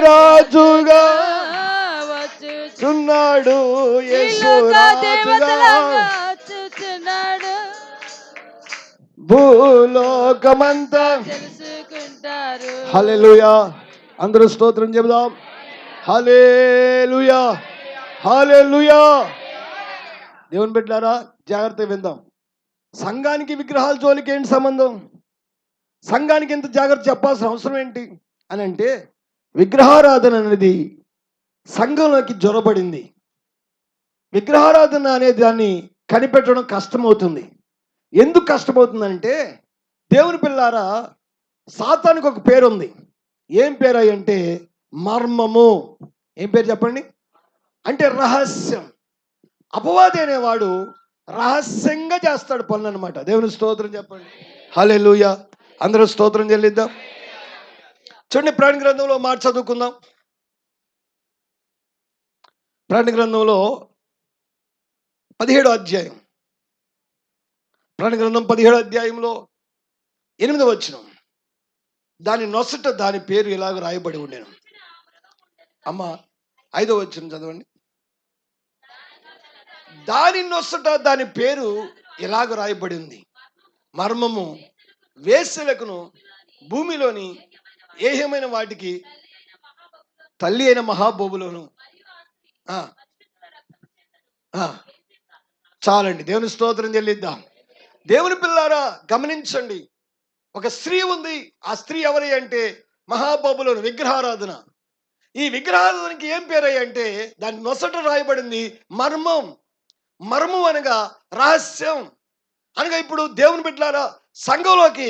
రాజుగా వచ్చుచున్నాడు, భూలోకమంతా తెలుసుకుంటారు. హల్లెలూయా. అందరూ స్తోత్రం చెబుదాం. హల్లెలూయా. హల్లెలూయా. దేవుని బిడ్డలారా జాగ్రత్తగా విందాం. సంఘానికి విగ్రహాల జోలికి ఏంటి సంబంధం? సంఘానికి ఎంత జాగ్రత్త చెప్పాల్సిన అవసరం ఏంటి అని అంటే, విగ్రహారాధన అనేది సంఘంలోకి జొరబడింది. విగ్రహారాధన అనే దాన్ని కనిపెట్టడం కష్టమవుతుంది. ఎందుకు కష్టమవుతుందంటే, దేవుని పిల్లారా సాతానికి ఒక పేరు ఉంది. ఏం పేరు అంటే మర్మము. ఏం పేరు చెప్పండి? అంటే రహస్యం. అపవాది అనేవాడు రహస్యంగా చేస్తాడు పనులు అనమాట. దేవుని స్తోత్రం చెప్పండి. హల్లెలూయా. అందరూ స్తోత్రం చెల్లిద్దాం. చూడండి, ప్రకటన గ్రంథంలో మాట చదువుకుందాం. ప్రకటన గ్రంథంలో 17వ అధ్యాయం. ప్రకటన గ్రంథం 17వ అధ్యాయంలో 8వ వచనం. దాని నొసట దాని పేరు ఇలాగ రాయబడి ఉండెను. అమ్మ 5వ వచనం చదవండి. దాని నొసట దాని పేరు ఇలాగ రాయబడి ఉంది. మర్మము వేశ్యలకును భూమిలోని ఏహమైన వాటికి తల్లి అయిన మహాబోబులోను. చాలండి, దేవుని స్తోత్రం చెల్లిద్దాం. దేవుని పిల్లారా గమనించండి, ఒక స్త్రీ ఉంది. ఆ స్త్రీ ఎవరి అంటే మహాబోబులోను, విగ్రహారాధన. ఈ విగ్రహారాధనకి ఏం పేరయ్య అంటే దాని నొసట రాయబడింది మర్మం. మర్మం అనగా రహస్యం అనగా. ఇప్పుడు దేవుని బిడ్డలారా, సంఘంలోకి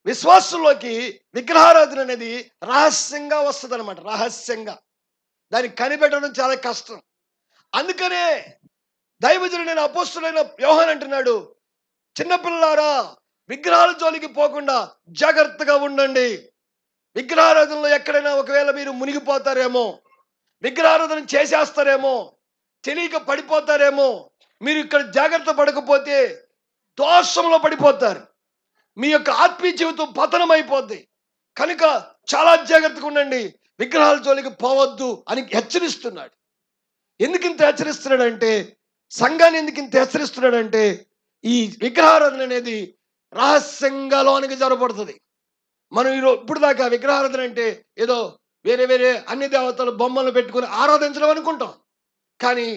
విశ్వాసంలోకి విగ్రహారాధన అనేది రహస్యంగా వస్తుంది అనమాట. రహస్యంగా దాన్ని కనిపెట్టడం చాలా కష్టం. అందుకనే దైవజనుడైన అపోస్తులైన యోహాన్ అంటున్నాడు, చిన్నపిల్లారా విగ్రహాల జోలికి పోకుండా జాగ్రత్తగా ఉండండి. విగ్రహారాధనలో ఎక్కడైనా ఒకవేళ మీరు మునిగిపోతారేమో, విగ్రహారాధన చేసేస్తారేమో, తెలియక పడిపోతారేమో. మీరు ఇక్కడ జాగ్రత్త పడకపోతే దోషంలో పడిపోతారు. మీ యొక్క ఆత్మీయ జీవితం పతనమైపోద్ది. కనుక చాలా జాగ్రత్తగా ఉండండి, విగ్రహాల జోలికి పోవద్దు అని హెచ్చరిస్తున్నాడు. ఎందుకు ఇంత హెచ్చరిస్తున్నాడంటే, సంఘాన్ని ఎందుకు ఇంత హెచ్చరిస్తున్నాడంటే, ఈ విగ్రహారాధన అనేది రహస్యంగా లోనికి జరగబడుతుంది. మనం ఇప్పుడు దాకా విగ్రహారాధన అంటే ఏదో వేరే వేరే అన్ని దేవతలు బొమ్మలు పెట్టుకుని ఆరాధించడం అనుకుంటాం. కానీ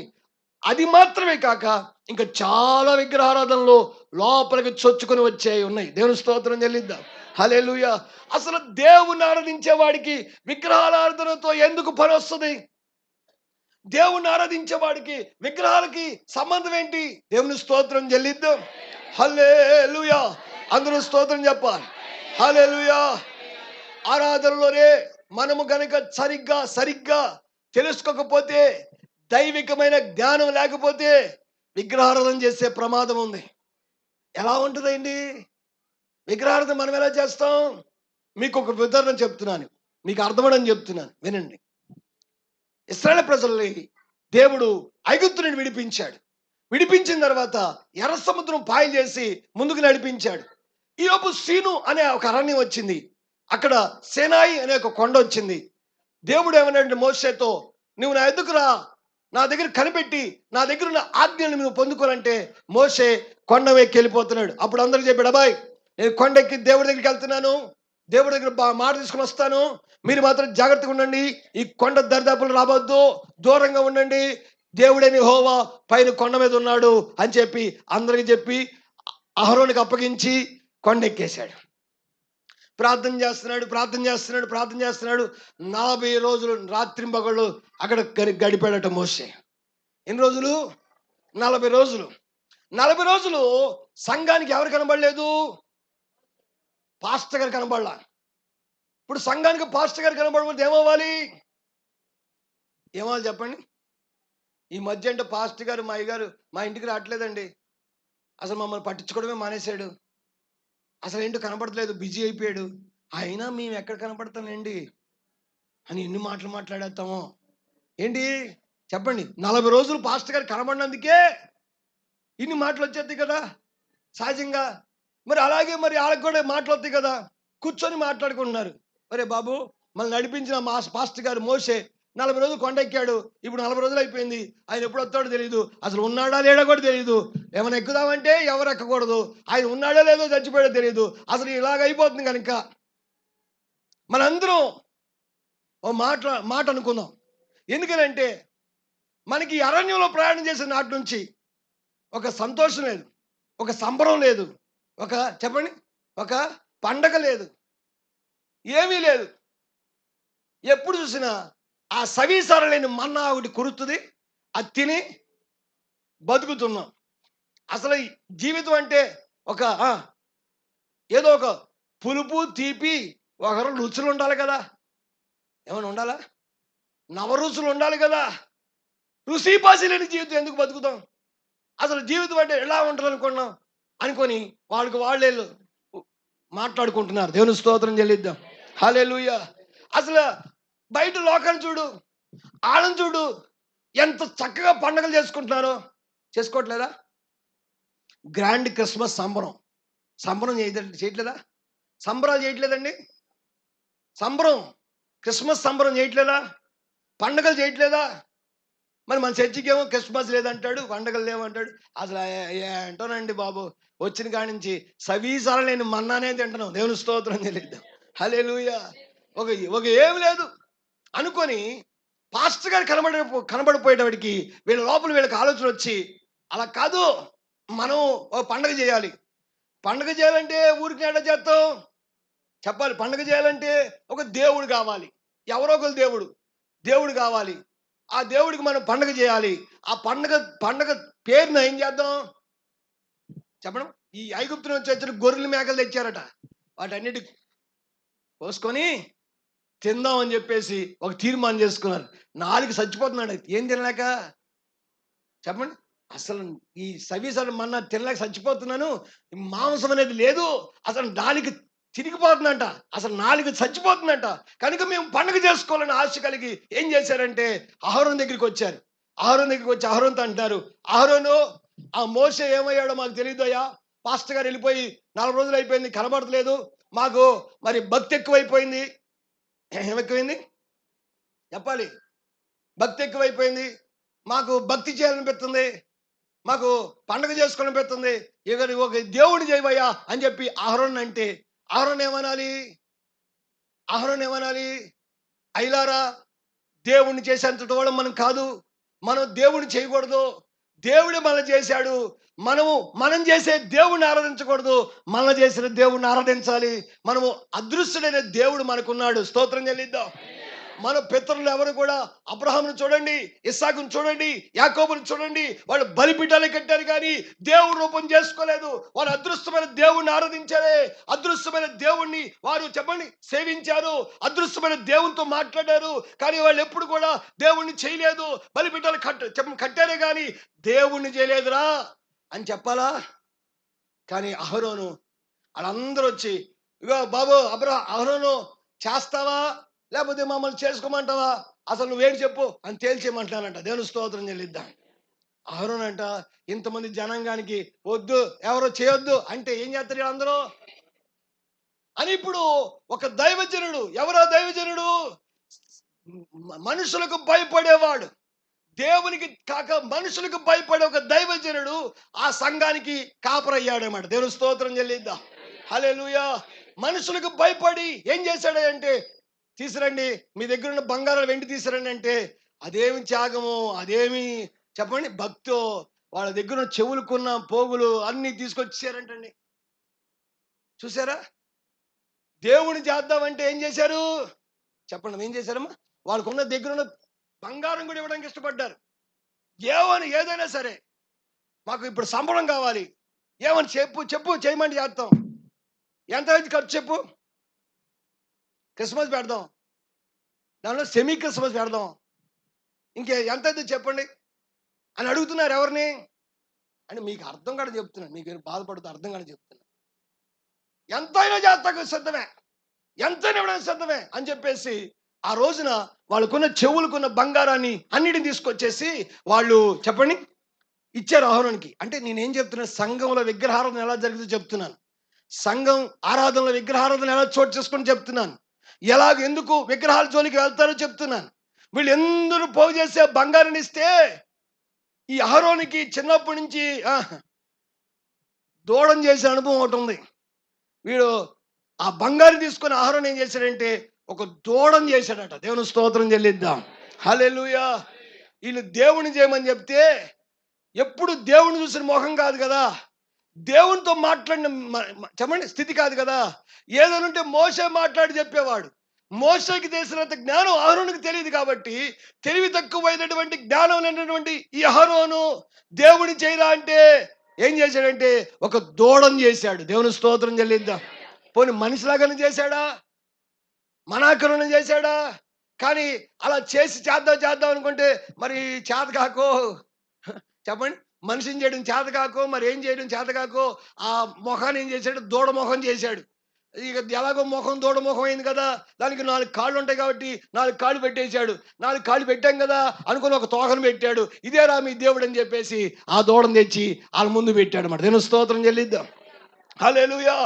అది మాత్రమే కాక ఇంకా చాలా విగ్రహారాధనలు లోపలికి చొచ్చుకొని వచ్చాయి ఉన్నాయి. దేవుని స్తోత్రం చెల్లిద్దాం. హల్లెలూయా. అసలు దేవుని ఆరాధించే వాడికి విగ్రహారాధనతో ఎందుకు పని వస్తుంది? దేవుని ఆరాధించే వాడికి విగ్రహాలకి సంబంధం ఏంటి? దేవుని స్తోత్రం చెల్లిద్దాం. హల్లెలూయా. అందరూ స్తోత్రం చెప్పాలి. హల్లెలూయా. ఆరాధనలోనే మనము గనక సరిగ్గా తెలుసుకోకపోతే, దైవికమైన జ్ఞానం లేకపోతే విగ్రహారాధన చేసే ప్రమాదం ఉంది. ఎలా ఉంటుందండి విగ్రహారాధన? మనం ఎలా చేస్తాం? మీకు ఒక ఉదాహరణ చెప్తున్నాను, మీకు అర్థమని చెప్తున్నాను, వినండి. ఇశ్రాయేలు ప్రజల్ని దేవుడు ఐగుప్తు నుండి విడిపించాడు. విడిపించిన తర్వాత ఎర్ర సముద్రం పాయలు చేసి ముందుకు నడిపించాడు. ఈలోపు సీను అనే ఒక అరణ్యం వచ్చింది. అక్కడ సేనాయి అనే ఒక కొండ వచ్చింది. దేవుడు ఏమన్నాడు మోషేతో, నువ్వు నా ఎదుకు రా, నా దగ్గర కనిపెట్టి నా దగ్గర ఉన్న ఆజ్ఞను నువ్వు పొందుకోనంటే మోషే కొండ ఎక్కి వెళ్ళిపోతున్నాడు. అప్పుడు అందరూ చెప్పాడు, అబ్బాయి నేను కొండ ఎక్కి దేవుడి దగ్గరికి వెళ్తున్నాను, దేవుడి దగ్గర మాట తీసుకుని వస్తాను, మీరు మాత్రం జాగ్రత్తగా ఉండండి, ఈ కొండ దరిదాపులు రావద్దు, దూరంగా ఉండండి, దేవుడని యెహోవా పైన కొండ మీద ఉన్నాడు అని చెప్పి అందరికి చెప్పి అహరోనుకి అప్పగించి కొండ ఎక్కేశాడు. ప్రార్థన చేస్తున్నాడు 40 రోజులు రాత్రింబగళ్ళు అక్కడ గడిపాడట మోషే. ఎన్ని రోజులు? 40 రోజులు. 40 రోజులు సంఘానికి ఎవరు కనబడలేదు? పాస్టర్ గారు కనబడలా. ఇప్పుడు సంఘానికి పాస్టర్ గారు కనబడకపోతే ఏమవ్వాలి? ఏమవ్వాలి చెప్పండి? ఈ మధ్య అంటే పాస్టర్ గారు మా అయ్యగారు మా ఇంటికి రావట్లేదండి, అసలు మమ్మల్ని పట్టించుకోవడమే మానేశాడు, అసలు ఏంటో కనపడట్లేదు, బిజీ అయిపోయాడు, అయినా మేము ఎక్కడ కనపడతానండి అని ఎన్ని మాటలు మాట్లాడేస్తామో ఏంటి చెప్పండి? 40 రోజులు పాస్టర్ గారు కనబడినందుకే ఇన్ని మాటలు వచ్చేస్తాయి కదా సహజంగా. మరి అలాగే మరి వాళ్ళకి కూడా మాటలు వస్తాయి కదా. కూర్చొని మాట్లాడుకుంటున్నారు, అరే బాబు మనల్ని నడిపించిన మా పాస్టర్ గారు మోషే 40 రోజులు కొండ ఎక్కాడు, ఇప్పుడు 40 రోజులు అయిపోయింది, ఆయన ఎప్పుడు వస్తాడో తెలియదు, అసలు ఉన్నాడా లేడా కూడా తెలియదు, ఏమైనా ఎక్కుదామంటే ఎవరు ఎక్కకూడదు, ఆయన ఉన్నాడో లేదో చచ్చిపోయాడో తెలియదు, అసలు ఇలాగ అయిపోతుంది. కనుక మనందరం ఓ మాట అనుకుందాం. ఎందుకనంటే మనకి అరణ్యంలో ప్రయాణం చేసిన నాటి నుంచి ఒక సంతోషం లేదు, ఒక సంబరం లేదు, ఒక చెప్పండి ఒక పండగ లేదు, ఏమీ లేదు. ఎప్పుడు చూసినా ఆ సవీసారలేని మన్నా ఒకటి కురుతుంది, అది తిని బతుకుతున్నాం. అసలు జీవితం అంటే ఒక ఏదో ఒక పులుపు తీపి ఒకరు రుచులు ఉండాలి కదా, ఏమైనా ఉండాలా? నవరుచులు ఉండాలి కదా. రుసిపాసి లేని జీవితం ఎందుకు బతుకుతాం? అసలు జీవితం అంటే ఎలా ఉంటుంది అనుకున్నాం అనుకొని వాళ్ళే మాట్లాడుకుంటున్నారు. దేవుని స్తోత్రం చెల్లిద్దాం. హల్లెలూయా. అసలు బయట లోకాన్ని చూడు, ఆళ్ళని చూడు, ఎంత చక్కగా పండుగలు చేసుకుంటున్నారో. చేసుకోవట్లేదా? గ్రాండ్ క్రిస్మస్ సంబరం చేయట్లేదా? సంబరాలు చేయట్లేదండి. సంబరం, క్రిస్మస్ సంబరం చేయట్లేదా? పండుగలు చేయట్లేదా? మరి మన చర్చికి ఏమో క్రిస్మస్ లేదంటాడు, పండుగలు లేవంటాడు. అసలు ఏంటోనండి బాబు, వచ్చిన కాడి నుంచి సవీసాలు నేను మన్నానే తింటున్నాం. దేవుని స్తోత్రం చెల్లిద్దాం. హల్లెలూయా. ఒక ఏమి లేదు అనుకొని పాస్టర్ గారు కనబడిపోయేటప్పటికి వీళ్ళకి ఆలోచన వచ్చి, అలా కాదు, మనం ఒక పండుగ చేయాలి. పండుగ చేయాలంటే ఊరికి ఎట్లా చేస్తాం? చెప్పాలి. పండుగ చేయాలంటే ఒక దేవుడు కావాలి. ఎవరో ఒకరు దేవుడు కావాలి. ఆ దేవుడికి మనం పండుగ చేయాలి. ఆ పండుగ పేరున ఏం చేద్దాం చెప్పడం? ఈ ఐగుప్తు నుంచి వచ్చిన గొర్రెల మేకలు తెచ్చారట. వాటన్నిటి కోసుకొని తిందాం అని చెప్పేసి ఒక తీర్మానం చేసుకున్నారు. నాలుగు చచ్చిపోతున్నాడు. ఏం తినలేక చెప్పండి. అసలు ఈ సవీసాలు మన్నా తినలేక చచ్చిపోతున్నాను, మాంసం అనేది లేదు, అసలు నాలుగు తిరిగిపోతుందంట, అసలు నాలుగు చచ్చిపోతుందంట. కనుక మేము పండుగ చేసుకోవాలని ఆశ కలిగి ఏం చేశారంటే అహరోను దగ్గరికి వచ్చారు. అహరోన్తో అంటారు, అహరోను, ఆ మోషే ఏమయ్యాడో మాకు తెలియదయ్యా. పాస్టర్ గారు వెళ్ళిపోయి 4 రోజులు అయిపోయింది, కనబడట్లేదు. మాకు మరి భక్తి ఎక్కువైపోయింది. ఏమెక్కువైంది చెప్పాలి? భక్తి ఎక్కువైపోయింది. మాకు భక్తి చేయాలనిపిస్తుంది, మాకు పండుగ చేసుకోవాలనిపిస్తుంది. ఇక ఒక దేవుడు చేయవయ్యా అని చెప్పి అహరోన్ అంటే అహరోన్ ఏమనాలి? అయిలారా, దేవుణ్ణి చేసేంత వాళ్ళం మనం కాదు. మనం దేవుడిని చేయకూడదు. దేవుడే మనల్ని చేశాడు. మనం చేసే దేవుడిని ఆరాధించకూడదు. మనల్ని చేసిన దేవుడిని ఆరాధించాలి. మనము అదృశ్యుడైన దేవుడు మనకున్నాడు. స్తోత్రం చెల్లిద్దాం. మన పితరులు ఎవరు కూడా, అబ్రహామును చూడండి, ఇస్సాకును చూడండి, యాకోబును చూడండి, వాళ్ళు బలిపీఠాలు కట్టారు కానీ దేవుడు రూపం చేసుకోలేదు. వాళ్ళు అదృశ్యమైన దేవుణ్ణి ఆరాధించారే. అదృశ్యమైన దేవుణ్ణి వారు చెప్పండి సేవించారు. అదృశ్యమైన దేవునితో మాట్లాడారు. కానీ వాళ్ళు ఎప్పుడు కూడా దేవుణ్ణి చేయలేదు. బలిపీఠాలు కట్టారే కానీ దేవుణ్ణి చేయలేదురా అని చెప్పాలా? కానీ అహరోను వాళ్ళందరూ వచ్చి, ఇగో బాబు అహరోను, చేస్తావా లేకపోతే మమ్మల్ని చేసుకోమంటావా? అసలు నువ్వేంటి చెప్పు అని తేల్చేయమంటానంట. దేవుని స్తోత్రం చెల్లిద్దాం. అహరోను అంట ఇంతమంది జనాంగానికి వద్దు, ఎవరో చేయొద్దు అంటే ఏం చేస్తారు అందరూ అని. ఇప్పుడు ఒక దైవజనుడు, ఎవరో దైవజనుడు, మనుషులకు భయపడేవాడు, దేవునికి కాక మనుషులకు భయపడే ఒక దైవజనుడు ఆ సంఘానికి కాపరయ్యాడన్నమాట. దేవుని స్తోత్రం చెల్లిద్దాం. హల్లెలూయా. మనుషులకు భయపడి ఏం చేశాడంటే, తీసురండి మీ దగ్గర ఉన్న బంగారం వెండి తీసురండి అంటే అదేమి త్యాగము, అదేమి చెప్పండి భక్తో. వాళ్ళ దగ్గర ఉన్న చెవులుకున్న పోగులు అన్ని తీసుకొచ్చారంటండి. చూసారా? దేవుని చేద్దామంటే ఏం చేశారు చెప్పండి? ఏం చేశారమ్మా? వాళ్ళకున్న దగ్గర ఉన్న బంగారం కూడా ఇవ్వడానికి ఇష్టపడ్డారు. ఏదైనా సరే మాకు ఇప్పుడు సంబరం కావాలి, ఏమని చెప్పు చేయమని చేస్తాం. ఎంత ఖర్చు చెప్పు, క్రిస్మస్ పెడదాం, దానిలో సెమీ క్రిస్మస్ పెడదాం, ఇంకే ఎంత అయితే చెప్పండి అని అడుగుతున్నారు. ఎవరిని అంటే మీకు అర్థం కూడా చెప్తున్నాను, మీకు బాధపడుతూ అర్థం కూడా చెప్తున్నా. ఎంతైనా చేస్తాకు సిద్ధమే, ఎంతైనా ఇవ్వడానికి సిద్ధమే అని చెప్పేసి ఆ రోజున వాళ్ళకున్న చెవులకున్న బంగారాన్ని అన్నిటిని తీసుకొచ్చేసి వాళ్ళు చెప్పండి ఇచ్చారు అహరోనుకి. అంటే నేనేం చెప్తున్నాను, సంఘంలో విగ్రహారాధన ఎలా జరుగుతుందో చెప్తున్నాను. సంఘం ఆరాధనలో విగ్రహారాధన ఎలా చోటు చేసుకుని చెప్తున్నాను. ఎందుకు విగ్రహాల జోలికి వెళ్తారో చెప్తున్నాను. వీళ్ళు ఎందరూ పోగు చేసే బంగారాన్ని ఇస్తే ఈ అహరోనుకి చిన్నప్పటి నుంచి దూడం చేసే అనుభవం ఒకటి ఉంది. వీడు ఆ బంగారం తీసుకుని అహరోను ఏం చేశాడంటే ఒక దూడం చేశాడట. దేవుని స్తోత్రం చెల్లిద్దాం. హల్లెలూయా. వీళ్ళు దేవుని చేయమని చెప్తే ఎప్పుడు దేవుని చూసిన మొహం కాదు కదా, దేవునితో మాట్లాడిన చెప్పండి స్థితి కాదు కదా. ఏదైనా ఉంటే మోషే మాట్లాడి చెప్పేవాడు. మోషేకి తెలిసినంత జ్ఞానం అహరోనుకి తెలియదు కాబట్టి తెలివి తక్కువైనటువంటి జ్ఞానం లేనటువంటి ఈ అహరోను దేవుని చేయరా అంటే ఏం చేశాడంటే ఒక దూడం చేశాడు. దేవుని స్తోత్రం చెల్లిద్దాం. పోనీ మనిషిలాగానే చేశాడా, మనాకరుణం చేశాడా? కానీ అలా చేసి చేద్దాం అనుకుంటే మరి చేత కాకో చెప్పండి, మనిషిని చేయడం చేత కాకో, మరి ఏం చేయడం చేత కాకో ఆ మొఖాన్ని ఏం చేశాడు, దూడ మొఖం చేశాడు. ఇక ఎలాగో ముఖం దూడ ముఖం అయింది కదా, దానికి 4 కాళ్ళు ఉంటాయి కాబట్టి 4 కాళ్ళు పెట్టేశాడు. 4 కాళ్ళు పెట్టాం కదా అనుకుని ఒక తోకను పెట్టాడు. ఇదేరా మీ దేవుడు అని చెప్పేసి ఆ దూడను తెచ్చి వాళ్ళ ముందు పెట్టాడు అన్నమాట. దేవుని స్తోత్రం చెల్లిద్దాం. హల్లెలూయా.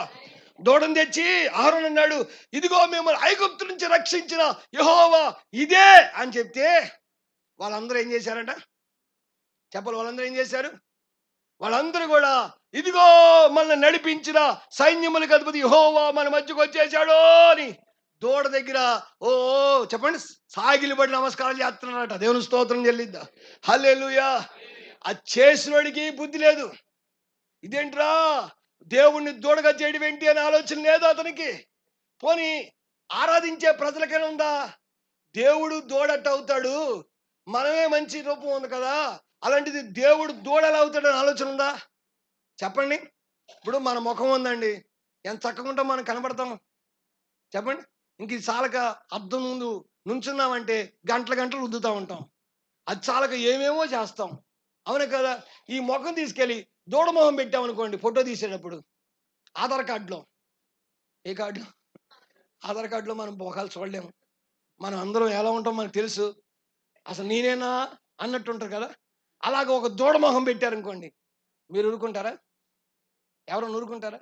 దూడను తెచ్చి అహరోను అన్నాడు, ఇదిగో మిమ్మల్ని ఐగుప్తు నుంచి రక్షించిన యెహోవా ఇదే అని చెప్తే వాళ్ళందరూ ఏం చేశారంట చెప్పాలి. వాళ్ళందరూ ఏం చేశారు? వాళ్ళందరూ కూడా ఇదిగో మనల్ని నడిపించిన సైన్యములకు అధిపతి యెహోవా మన మధ్యకు వచ్చేసాడు అని దూడ దగ్గర ఓ చెప్పండి సాగిలిపడి నమస్కారం చేస్తున్నారట. దేవుని స్తోత్రం చెల్లిద్దా. హల్లెలూయా. అది చేసినోడికి బుద్ధి లేదు. ఇదేంట్రా దేవుణ్ణి దూడగా చేయడం ఏంటి అనే ఆలోచన లేదు అతనికి. పోనీ ఆరాధించే ప్రజలకైనా ఉందా? దేవుడు దూడట అవుతాడు, మనమే మంచి రూపం ఉంది కదా, అలాంటిది దేవుడు దూడలు అవుతాడని ఆలోచన ఉందా? చెప్పండి. ఇప్పుడు మన ముఖం ఉందండి, ఎంత చక్కగా ఉంటాం మనం కనబడతాం చెప్పండి. ఇంక ఇది చాలక అద్దం ముందు నుంచున్నామంటే గంటలు రుద్దుతూ ఉంటాం. అది చాలక ఏమేమో చేస్తాం, అవును కదా. ఈ ముఖం తీసుకెళ్ళి దూడ మొహం పెట్టామనుకోండి, ఫోటో తీసేటప్పుడు ఆధార్ కార్డులో ఏ కార్డు ఆధార్ కార్డులో మనం మొఖాలు చూడలేము. మనం అందరం ఎలా ఉంటాం మనకు తెలుసు, అసలు నేనేనా అన్నట్టు ఉంటారు కదా. అలాగ ఒక దూడ మొహం పెట్టారనుకోండి, మీరు ఊరుకుంటారా? ఎవరైనా ఊరుకుంటారా?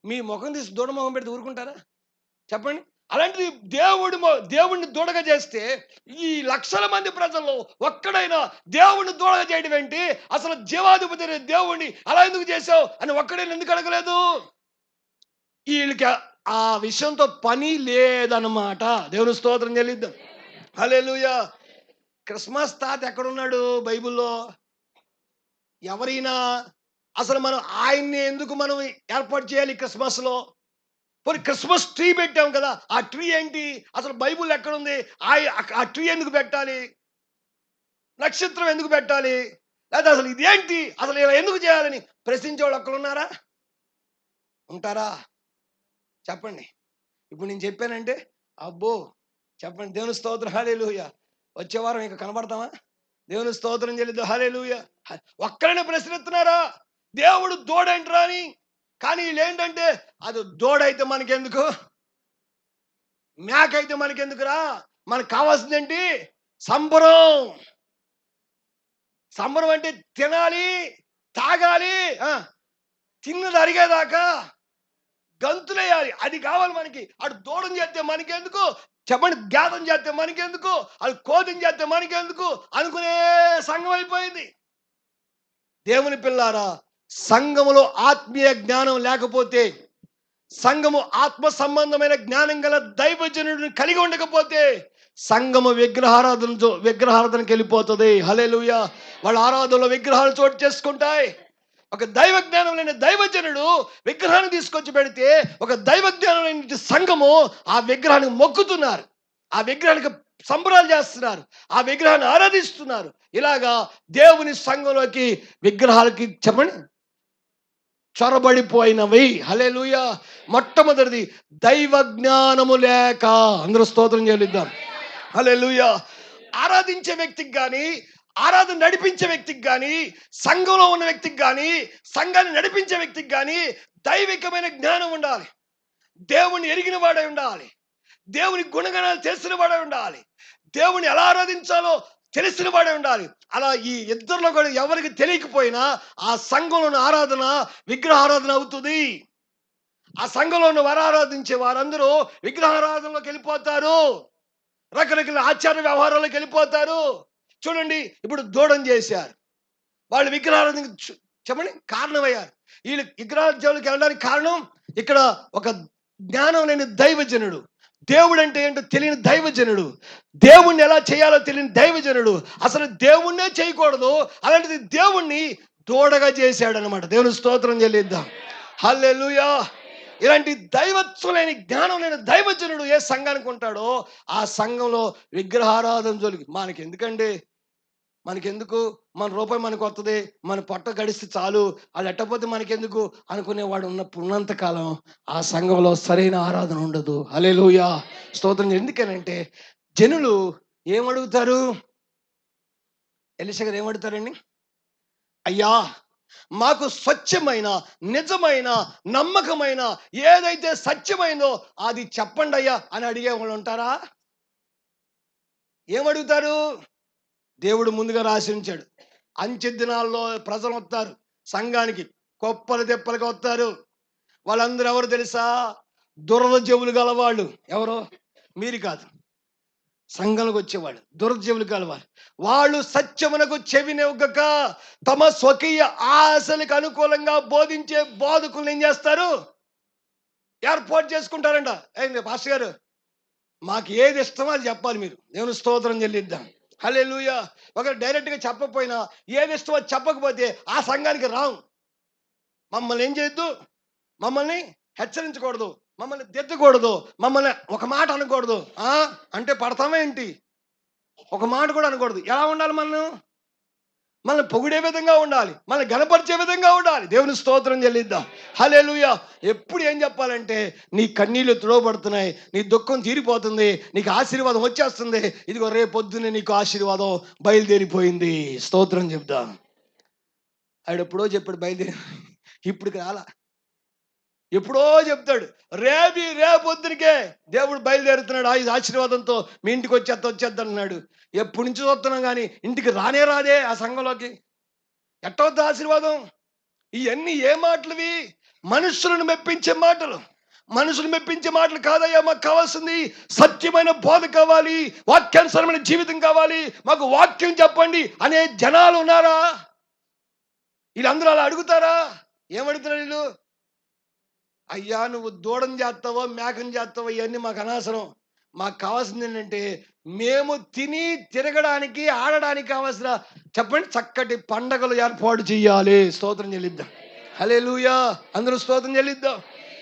మీ ముఖం తీసి దూడ మొహం పెడితే ఊరుకుంటారా చెప్పండి. అలాంటిది దేవుడిని దూడగా చేస్తే ఈ లక్షల మంది ప్రజల్లో ఒక్కడైనా దేవుడిని దూడగా చేయడం ఏంటి, అసలు జీవాధిపతి దేవుడిని అలా ఎందుకు చేసావు అని ఒక్కడైనా ఎందుకు అడగలేదు? వీళ్ళకి ఆ విషయంతో పని లేదన్నమాట. దేవుని స్తోత్రం చెల్లిద్దాం. హల్లెలూయా. క్రిస్మస్ తాత ఎక్కడున్నాడు బైబిల్లో? ఎవరైనా అసలు మనం ఆయన్ని ఎందుకు మనం ఏర్పాటు చేయాలి క్రిస్మస్ లో? పోనీ క్రిస్మస్ ట్రీ పెట్టాం కదా, ఆ ట్రీ ఏంటి అసలు బైబుల్ ఎక్కడుంది? ఆ ట్రీ ఎందుకు పెట్టాలి? నక్షత్రం ఎందుకు పెట్టాలి? లేదా అసలు ఇదేంటి, అసలు ఇలా ఎందుకు చేయాలని ప్రశ్నించే వాళ్ళు ఒక్కరున్నారా? ఉంటారా చెప్పండి. ఇప్పుడు నేను చెప్పానంటే అబ్బో చెప్పండి. దేవుని స్తోత్రం. హల్లెలూయా. వచ్చే వారం ఇక కనబడతామా? దేవుని స్తోత్రం చెల్లిద్దు. హల్లెలూయా. ఒక్కరైనా ప్రశ్నిస్తున్నారా దేవుడు దూడంటరా అని? కానీ వీళ్ళు ఏంటంటే అది దూడైతే మనకెందుకు, మేకైతే మనకెందుకురా, మనకు కావాల్సిందేంటి సంబరం. సంబరం అంటే తినాలి, తాగాలి, తిన్నది అరిగేదాకా గంతులేయాలి, అది కావాలి మనకి. అటు దూడం చేస్తే మనకెందుకు చెప్పండి, జ్ఞాతం చేస్తే మనకెందుకు, అది కోతం చేస్తే మనకెందుకు అనుకునే సంఘం అయిపోయింది. దేవుని పిల్లారా, సంఘములో ఆత్మీయ జ్ఞానం లేకపోతే, సంఘము ఆత్మ సంబంధమైన జ్ఞానం గల దైవజనుడిని కలిగి ఉండకపోతే సంఘము విగ్రహారాధనకి వెళ్ళిపోతుంది. హల్లెలూయా. వాళ్ళ ఆరాధనలో విగ్రహాలు చోటు చేసుకుంటాయి. ఒక దైవ జ్ఞానం లేని దైవజనుడు విగ్రహాన్ని తీసుకొచ్చి పెడితే ఒక దైవ జ్ఞానం లేని సంఘము ఆ విగ్రహానికి మొక్కుతున్నారు, ఆ విగ్రహానికి సంబరాలు చేస్తున్నారు, ఆ విగ్రహాన్ని ఆరాధిస్తున్నారు. ఇలాగా దేవుని సంఘంలోకి విగ్రహాలకి చెప్పండి చొరబడిపోయినవి. హల్లెలూయా. మొట్టమొదటిది దైవ జ్ఞానము లేక. అందరూ స్తోత్రం చెల్లిద్దాం. హల్లెలూయా. ఆరాధించే వ్యక్తికి కానీ, ఆరాధన నడిపించే వ్యక్తికి కానీ, సంఘంలో ఉన్న వ్యక్తికి కానీ, సంఘాన్ని నడిపించే వ్యక్తికి కానీ దైవికమైన జ్ఞానం ఉండాలి. దేవుని ఎరిగిన వాడై ఉండాలి, దేవుని గుణగణాలు తెలిసిన వాడై ఉండాలి, దేవుని ఎలా ఆరాధించాలో తెలిసిన వాడే ఉండాలి. అలా ఈ ఇద్దరిలో కూడా ఎవరికి తెలియకపోయినా ఆ సంఘంలోని ఆరాధన విగ్రహారాధన అవుతుంది. ఆ సంఘంలో ఉన్న వారు ఆరాధించే వారందరూ విగ్రహారాధనలోకి వెళ్ళిపోతారు, రకరకాల ఆచార వ్యవహారాలకు వెళ్ళిపోతారు. చూడండి, ఇప్పుడు దూడం చేశారు, వాళ్ళు విగ్రహారాధన చెప్పండి కారణమయ్యారు. వీళ్ళు విగ్రహారాధనకి వెళ్ళడానికి కారణం ఇక్కడ ఒక జ్ఞానం లేని దైవజనుడు, దేవుడు అంటే ఏంటో తెలియని దైవజనుడు, దేవుణ్ణి ఎలా చేయాలో తెలియని దైవజనుడు, అసలు దేవుణ్ణే చేయకూడదు, అలాంటిది దేవుణ్ణి దూడగా చేశాడు అనమాట. దేవుని స్తోత్రం చెల్లిద్దాం. హల్లెలూయా. ఇలాంటి దైవత్వం లేని జ్ఞానం లేని దైవజనుడు ఏ సంఘానికి ఉంటాడో ఆ సంఘంలో విగ్రహారాధన జోలికి మనకెందుకు, మన రూపాయి మనకు వస్తుంది, మన పొట్ట గడిస్తే చాలు, అది ఎట్టపోతే మనకెందుకు అనుకునేవాడు ఉన్నంత కాలం ఆ సంఘంలో సరైన ఆరాధన ఉండదు. హల్లెలూయా. స్తోత్రం. ఎందుకనంటే జనులు ఏమడుగుతారు? ఎలీషా గారు ఏమడుగుతారండి? అయ్యా, మాకు స్వచ్ఛమైన, నిజమైన, నమ్మకమైన, ఏదైతే సత్యమైందో అది చెప్పండి అయ్యా అని అడిగే వాళ్ళు ఉంటారా? ఏమడుగుతారు? దేవుడు ముందుగా రాసి ఉంచాడు, అంచె దినాల్లో ప్రజలు వస్తారు సంఘానికి, కొప్పలు తెప్పలుగా వస్తారు. వాళ్ళందరూ ఎవరు తెలుసా? దురద చెవులు గలవాళ్ళు. ఎవరో? మీరు కాదు, సంఘానికి వచ్చేవాళ్ళు దురద చెవులు గలవాళ్ళు. వాళ్ళు సత్యమునకు చెవినొగ్గక తమ స్వకీయ ఆశలకు అనుకూలంగా బోధించే బోధకులను ఏం చేస్తారు? ఏర్పాటు చేసుకుంటారంట. ఏంటి పాస్టర్ గారు, మాకు ఏది ఇష్టమో అది చెప్పాలి, మీరు దేవుని స్తోత్రం చెల్లిద్దాం. హల్లెలూయా. ఒక డైరెక్ట్గా చెప్పకపోయినా ఏది ఇష్టమో చెప్పకపోతే ఆ సంఘానికి రాం. మమ్మల్ని ఏం చేయొద్దు, మమ్మల్ని హెచ్చరించకూడదు, మమ్మల్ని దిద్దకూడదు, మమ్మల్ని ఒక మాట అనకూడదు. అంటే పడతామే ఏంటి? ఒక మాట కూడా అనకూడదు. ఎలా ఉండాలి? మనల్ని పొగిడే విధంగా ఉండాలి, మనల్ని గణపరిచే విధంగా ఉండాలి. దేవుని స్తోత్రం చెల్లిద్దాం. హల్లెలూయా. ఎప్పుడు ఏం చెప్పాలంటే, నీ కన్నీళ్లు తుడవబడుతున్నాయి, నీ దుఃఖం తీరిపోతుంది, నీకు ఆశీర్వాదం వచ్చేస్తుంది. ఇదిగో రేపొద్దునే నీకు ఆశీర్వాదం బయలుదేరిపోయింది. స్తోత్రం చెప్దాం. ఆడు ఎప్పుడో చెప్పాడు బయలుదేరి, ఇప్పటికి రాలా. ఎప్పుడో చెప్తాడు, రేపొద్దునికే దేవుడు బయలుదేరుతున్నాడు ఆశీర్వాదంతో, మీ ఇంటికి వచ్చేద్దా అన్నాడు. ఎప్పటి నుంచి చూస్తున్నాం కానీ ఇంటికి రాదే ఆ సంఘంలోకి. ఎట్టవద్దు ఆశీర్వాదం? ఇవన్నీ ఏ మాటలువి? మనుషులను మెప్పించే మాటలు. మనుషులు మెప్పించే మాటలు కాదయ్యా, మాకు కావాల్సింది సత్యమైన బోధ కావాలి, వాక్యానుసారమైన జీవితం కావాలి, మాకు వాక్యం చెప్పండి అనే జనాలు ఉన్నారా? వీళ్ళందరూ అలా అడుగుతారా? ఏమడుగుతున్నారు వీళ్ళు? అయ్యా, నువ్వు దూడం చేస్తావో మేకం చేస్తావో ఇవన్నీ మాకు అనవసరం. మాకు కావాల్సింది ఏంటంటే, మేము తిని తిరగడానికి, ఆడడానికి కావాల్సిన చెప్పండి చక్కటి పండగలు ఏర్పాటు చెయ్యాలి. స్తోత్రం చెల్లిద్దాం. హల్లెలూయా. అందరూ స్తోత్రం చెల్లిద్దాం.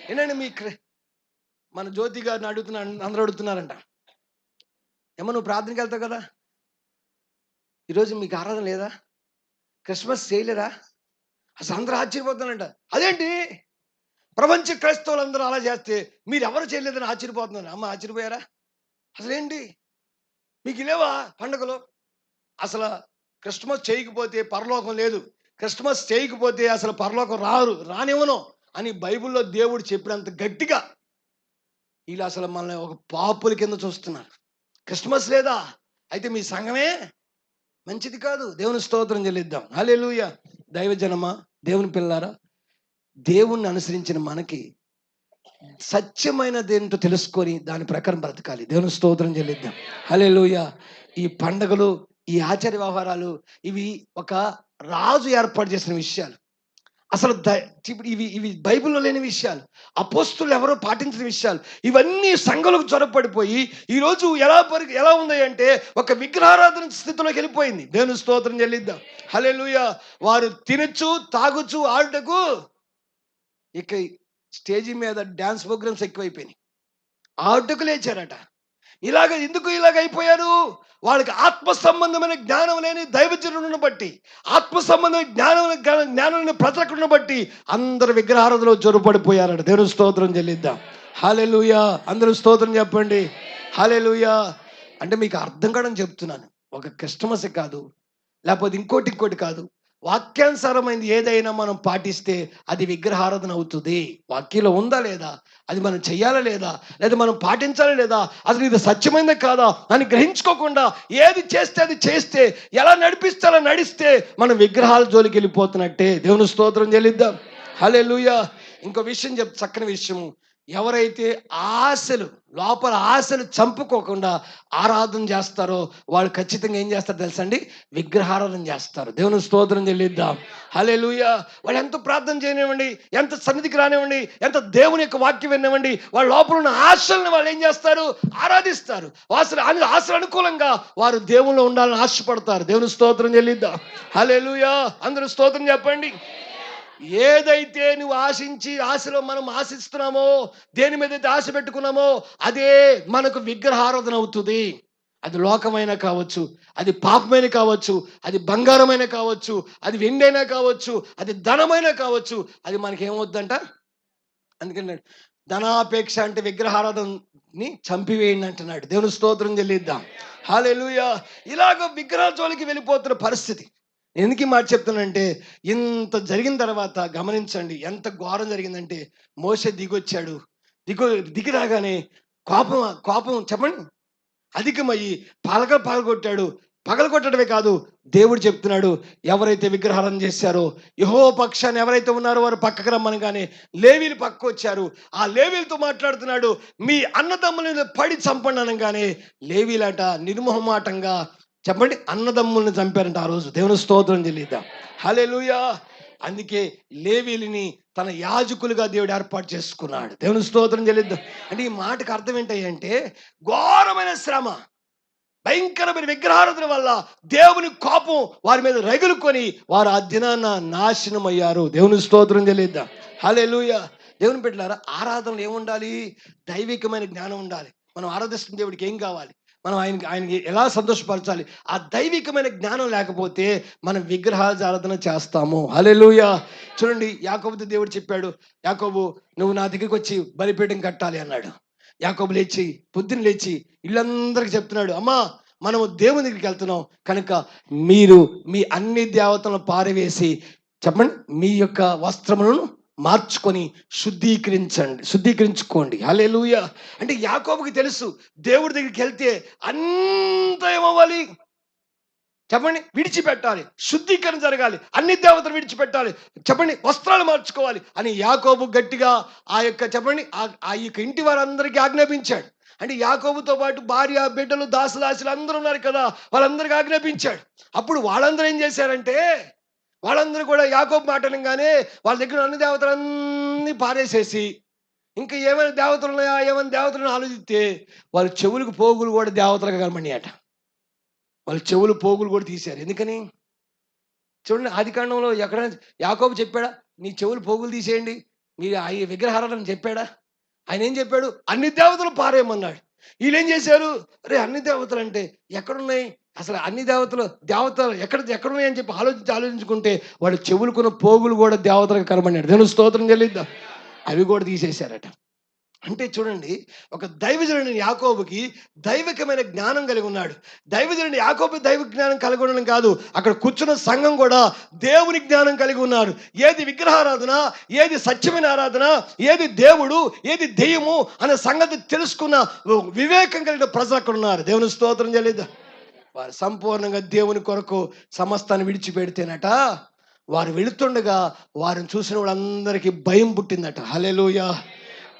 ఏంటంటే మన జ్యోతి గారిని అందరూ అడుగుతున్నారంట, ఏమో నువ్వు ప్రార్థనకి వెళ్తావు కదా, ఈరోజు మీకు ఆరాధన లేదా, క్రిస్మస్ చేయలేదా? అసలు అందరూ ఆశ్చర్యపోతున్నారంట. అదేంటి ప్రపంచ క్రైస్తవులందరూ అలా చేస్తే మీరు ఎవరు చేయలేదని ఆశ్చర్యపోతున్నారు. అమ్మ ఆశ్చర్యపోయారా? అసలేంటి మీకు లేవా పండుగలు? అసలు క్రిస్మస్ చేయకపోతే పరలోకం లేదు, క్రిస్మస్ చేయకపోతే అసలు పరలోకం రానివ్వను అని బైబిల్లో దేవుడు చెప్పినంత గట్టిగా వీళ్ళు అసలు మనల్ని ఒక పాపుల కింద చూస్తున్నారు. క్రిస్మస్ లేదా? అయితే మీ సంఘమే మంచిది కాదు. దేవుని స్తోత్రం చెల్లిద్దాం. హల్లెలూయా. దైవజనమా, దేవుని పిల్లారా, దేవుణ్ణి అనుసరించిన మనకి సత్యమైనది ఏంటో తెలుసుకొని దాని ప్రకారం బ్రతకాలి. దేవుని స్తోత్రం చెల్లిద్దాం. హల్లెలూయా. ఈ పండగలు, ఈ ఆచార వ్యవహారాలు, ఇవి ఒక రాజు ఏర్పాటు చేసిన విషయాలు. అసలు ఇవి బైబిల్లో లేని విషయాలు, అపోస్తులు ఎవరో పాటించిన విషయాలు. ఇవన్నీ సంఘాలకు చొరపడిపోయి ఈరోజు ఎలా ఉంది అంటే ఒక విగ్రహారాధన స్థితిలోకి వెళ్ళిపోయింది. దేవుని స్తోత్రం చెల్లిద్దాం. హల్లెలూయా. వారు తినచ్చు, తాగుచు, ఆడుటకు, ఇక స్టేజీ మీద డ్యాన్స్ ప్రోగ్రామ్స్ ఎక్కువైపోయినాయి, ఆడుటకు లేచారట. ఎందుకు ఇలాగ అయిపోయారు? వాళ్ళకి ఆత్మ సంబంధమైన జ్ఞానం లేని దైవజనులను బట్టి, ఆత్మ సంబంధమైన జ్ఞానం లేని ప్రజలను బట్టి అందరు విగ్రహారాధనలో జొరపడిపోయారట. దేవుని స్తోత్రం చెల్లిద్దాం. హల్లెలూయా. అందరూ స్తోత్రం చెప్పండి. హల్లెలూయా. అంటే మీకు అర్థం కావడం చెప్తున్నాను. ఒక క్రిస్టమస్ కాదు, లేకపోతే ఇంకోటి కాదు, వాక్యానుసారమైనది ఏదైనా మనం పాటిస్తే అది విగ్రహారాధన అవుతుంది. వాక్యంలో ఉందా లేదా, అది మనం చెయ్యాలా లేదా, లేదా మనం పాటించాలా లేదా, అసలు ఇది సత్యమైందే కాదా అని గ్రహించుకోకుండా ఏది చేస్తే అది చేస్తే, ఎలా నడిపిస్తే అలా నడిస్తే మనం విగ్రహాల జోలికి వెళ్ళిపోతున్నట్టే. దేవుని స్తోత్రం చెల్లిద్దాం. హల్లెలూయా. ఇంకో విషయం చక్కని విషయము, ఎవరైతే లోపల ఆశలు చంపుకోకుండా ఆరాధన చేస్తారో వాళ్ళు ఖచ్చితంగా ఏం చేస్తారు తెలుసండి? విగ్రహారాధన చేస్తారు. దేవుని స్తోత్రం చెల్లిద్దాం. హల్లెలూయా. వాళ్ళు ఎంత ప్రార్థన చేయనివ్వండి, ఎంత సన్నిధికి రానివ్వండి, ఎంత దేవుని యొక్క వాక్యం వినివ్వండి, వాళ్ళ లోపల ఉన్న ఆశలను వాళ్ళు ఏం చేస్తారు? ఆరాధిస్తారు. ఆశలు అనుకూలంగా వారు దేవునిలో ఉండాలని ఆశపడతారు. దేవుని స్తోత్రం చెల్లిద్దాం. హల్లెలూయా. అందరూ స్తోత్రం చెప్పండి. ఏదైతే నువ్వు ఆశలో మనం ఆశిస్తున్నామో, దేని మీద అయితే ఆశ పెట్టుకున్నామో అదే మనకు విగ్రహారాధన అవుతుంది. అది లోకమైన కావచ్చు, అది పాపమైన కావచ్చు, అది బంగారమైన కావచ్చు, అది వెండైనా కావచ్చు, అది ధనమైన కావచ్చు, అది మనకేమవుద్దంట? అందుకని ధనాపేక్ష అంటే విగ్రహారాధనని చంపివేయండి అంటున్నాడు. దేవుని స్తోత్రం చెల్లిద్దాం. హల్లెలూయా. ఇలాగ విగ్రహాల జోలికి వెళ్ళిపోతున్న పరిస్థితి. ఎందుకు ఈ మాట చెప్తానంటే, ఇంత జరిగిన తర్వాత గమనించండి ఎంత ఘోరం జరిగిందంటే, మోషే దిగొచ్చాడు. దిగి రాగానే కోపం చెప్పండి అధికమయ్యి పగలగొట్టాడు. పగలగొట్టడమే కాదు, దేవుడు చెప్తున్నాడు, ఎవరైతే విగ్రహాలను చేశారో యెహోవా పక్షాన్ని ఎవరైతే ఉన్నారో వారు పక్కకు రమ్మనగానే లేవీలు పక్కకు వచ్చారు. ఆ లేవీలతో మాట్లాడుతున్నాడు, మీ అన్నదమ్ములను పడి చంపండి అనగానే లేవీలట నిర్మోహమాటంగా చెప్పండి అన్నదమ్ములను చంపారంట ఆ రోజు. దేవుని స్తోత్రం చెల్లిద్దాం. హల్లెలూయా. అందుకే లేవీలిని తన యాజకులుగా దేవుడు ఏర్పాటు చేసుకున్నాడు. దేవుని స్తోత్రం చెల్లిద్దాం. అంటే ఈ మాటకు అర్థం ఏంటంటే, ఘోరమైన శ్రమ, భయంకరమైన విగ్రహారాధన వల్ల దేవుని కోపం వారి మీద రగులుకొని వారు ఆ దినాన నాశనం అయ్యారు. దేవుని స్తోత్రం చెల్లిద్దాం. హల్లెలూయా. దేవుని బిడ్డలారా, ఆరాధనలు ఏముండాలి? దైవికమైన జ్ఞానం ఉండాలి. మనం ఆరాధిస్తున్న దేవుడికి ఏం కావాలి? మనం ఆయనకి ఎలా సంతోషపరచాలి? ఆ దైవికమైన జ్ఞానం లేకపోతే మనం విగ్రహారాధన చేస్తాము. హల్లెలూయా. చూడండి, యాకోబుతో దేవుడు చెప్పాడు, యాకోబు నువ్వు నా దగ్గరికి వచ్చి బలిపీఠం కట్టాలి అన్నాడు. యాకోబు పొద్దున్న లేచి ఇళ్ళందరికీ చెప్తున్నాడు, అమ్మా మనము దేవుని దగ్గరికి వెళ్తున్నాం కనుక మీరు మీ అన్ని దేవతలను పారవేసి చెప్పండి మీ యొక్క వస్త్రములను మార్చుకొని శుద్ధీకరించుకోండి. హల్లెలూయా. అంటే యాకోబుకి తెలుసు, దేవుడి దగ్గరికి వెళ్తే అంత ఏమవ్వాలి చెప్పండి, విడిచిపెట్టాలి, శుద్ధీకరణ జరగాలి, అన్ని దేవతలు విడిచిపెట్టాలి, చెప్పండి వస్త్రాలు మార్చుకోవాలి అని యాకోబు గట్టిగా ఆ యొక్క చెప్పండి ఆ యొక్క ఇంటి వారందరికీ ఆజ్ఞాపించాడు. అంటే యాకోబుతో పాటు భార్య బిడ్డలు దాసులు అందరూ ఉన్నారు కదా, వాళ్ళందరికీ ఆజ్ఞాపించాడు. అప్పుడు వాళ్ళందరూ ఏం చేశారంటే, వాళ్ళందరూ కూడా యాకోబు మాట అనగానే వాళ్ళ దగ్గర అన్ని దేవతలన్నీ పారేసేసి ఇంకా ఏమైనా దేవతలు ఉన్నాయా ఏమైనా దేవతలను ఆలోచిస్తే వాళ్ళ చెవులకు పోగులు కూడా దేవతలుగా కనబడినాయట. వాళ్ళ చెవులు పోగులు కూడా తీశారు. ఎందుకని చూడండి, ఆదికాండంలో ఎక్కడ యాకోబు చెప్పాడా నీ చెవులు పోగులు తీసేయండి, మీరు ఆ విగ్రహారాధన చెప్పాడా? ఆయన ఏం చెప్పాడు? అన్ని దేవతలు పారేయమన్నాడు. వీళ్ళు ఏం చేశారు? అరే అన్ని దేవతలు అంటే ఎక్కడున్నాయి, అసలు అన్ని దేవతలు ఎక్కడున్నాయి అని చెప్పి ఆలోచించుకుంటే వాళ్ళ చెవులుకున్న పోగులు కూడా దేవతలకు కనబడినాడు. దేవుని స్తోత్రం చెల్లిద్దాం. అవి కూడా తీసేశారట. అంటే చూడండి, ఒక దైవజనుడి యాకోబుకి దైవికమైన జ్ఞానం కలిగి ఉన్నాడు. దైవజనుడి యాకోబు దైవ జ్ఞానం కలిగి ఉండడం కాదు, అక్కడ కూర్చున్న సంఘం కూడా దేవుని జ్ఞానం కలిగి ఉన్నారు. ఏది విగ్రహారాధన, ఏది సత్యమైన ఆరాధన, ఏది దేవుడు, ఏది దెయ్యము అనే సంగతి తెలుసుకున్న వివేకం కలిగిన ప్రజలు అక్కడ ఉన్నారు. దేవుని స్తోత్రం చెల్లిద్దాం. వారు సంపూర్ణంగా దేవుని కొరకు సమస్తాన్ని విడిచిపెడితేనట, వారు వెళుతుండగా వారిని చూసిన వాళ్ళందరికీ భయం పుట్టిందట. హల్లెలూయా.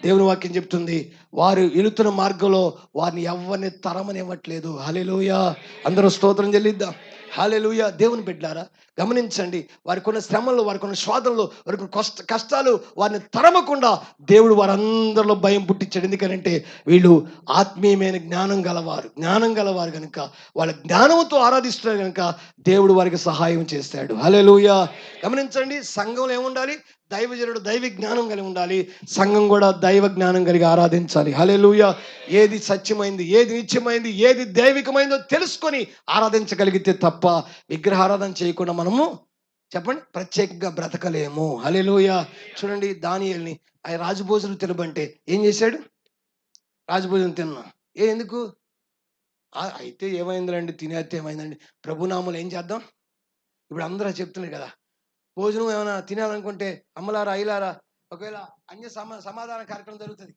దేవుని వాక్యం చెప్తుంది, వారు వెళుతున్న మార్గంలో వారిని ఎవరిని తరమనివ్వట్లేదు. హల్లెలూయా. అందరూ స్తోత్రం చెల్లిద్దాం. హల్లెలూయా. దేవుని బిడ్డలారా గమనించండి, వారికి ఉన్న శ్రమలు, వారికి ఉన్న శోధనలు, వారికి కష్టాలు వారిని తరమకుండా దేవుడు వారందరిలో భయం పుట్టించాడు. ఎందుకంటే వీళ్ళు ఆత్మీయమైన జ్ఞానం గలవారు కనుక, వాళ్ళ జ్ఞానంతో ఆరాధిస్తున్నారు కనుక దేవుడు వారికి సహాయం చేస్తాడు. హల్లెలూయా. గమనించండి, సంఘంలో ఏముండాలి? దైవజనుడు దైవ జ్ఞానం కలిగి ఉండాలి, సంఘం కూడా దైవ జ్ఞానం కలిగి ఆరాధించాలి. హల్లెలూయా. ఏది సత్యమైంది, ఏది నిత్యమైంది, ఏది దైవికమైందో తెలుసుకొని ఆరాధించగలిగితే తప్ప విగ్రహారాధన చేయకుండా మనము చెప్పండి ప్రత్యేకంగా బ్రతకలేము. హల్లెలూయా. చూడండి, దానియేలుని ఆయన రాజభోజనం తినబంటే ఏం చేశాడు? రాజభోజనం తిన్నా. ఎందుకు? అయితే ఏమైందండి, తినేస్తే ఏమైందండి, ప్రభునామలు ఏం చేద్దాం? ఇప్పుడు అందరూ చెప్తున్నారు కదా, భోజనం ఏమైనా తినాలనుకుంటే అమ్మలారా అయ్యలారా ఒకవేళ అన్య సమాధాన కార్యక్రమం జరుగుతుంది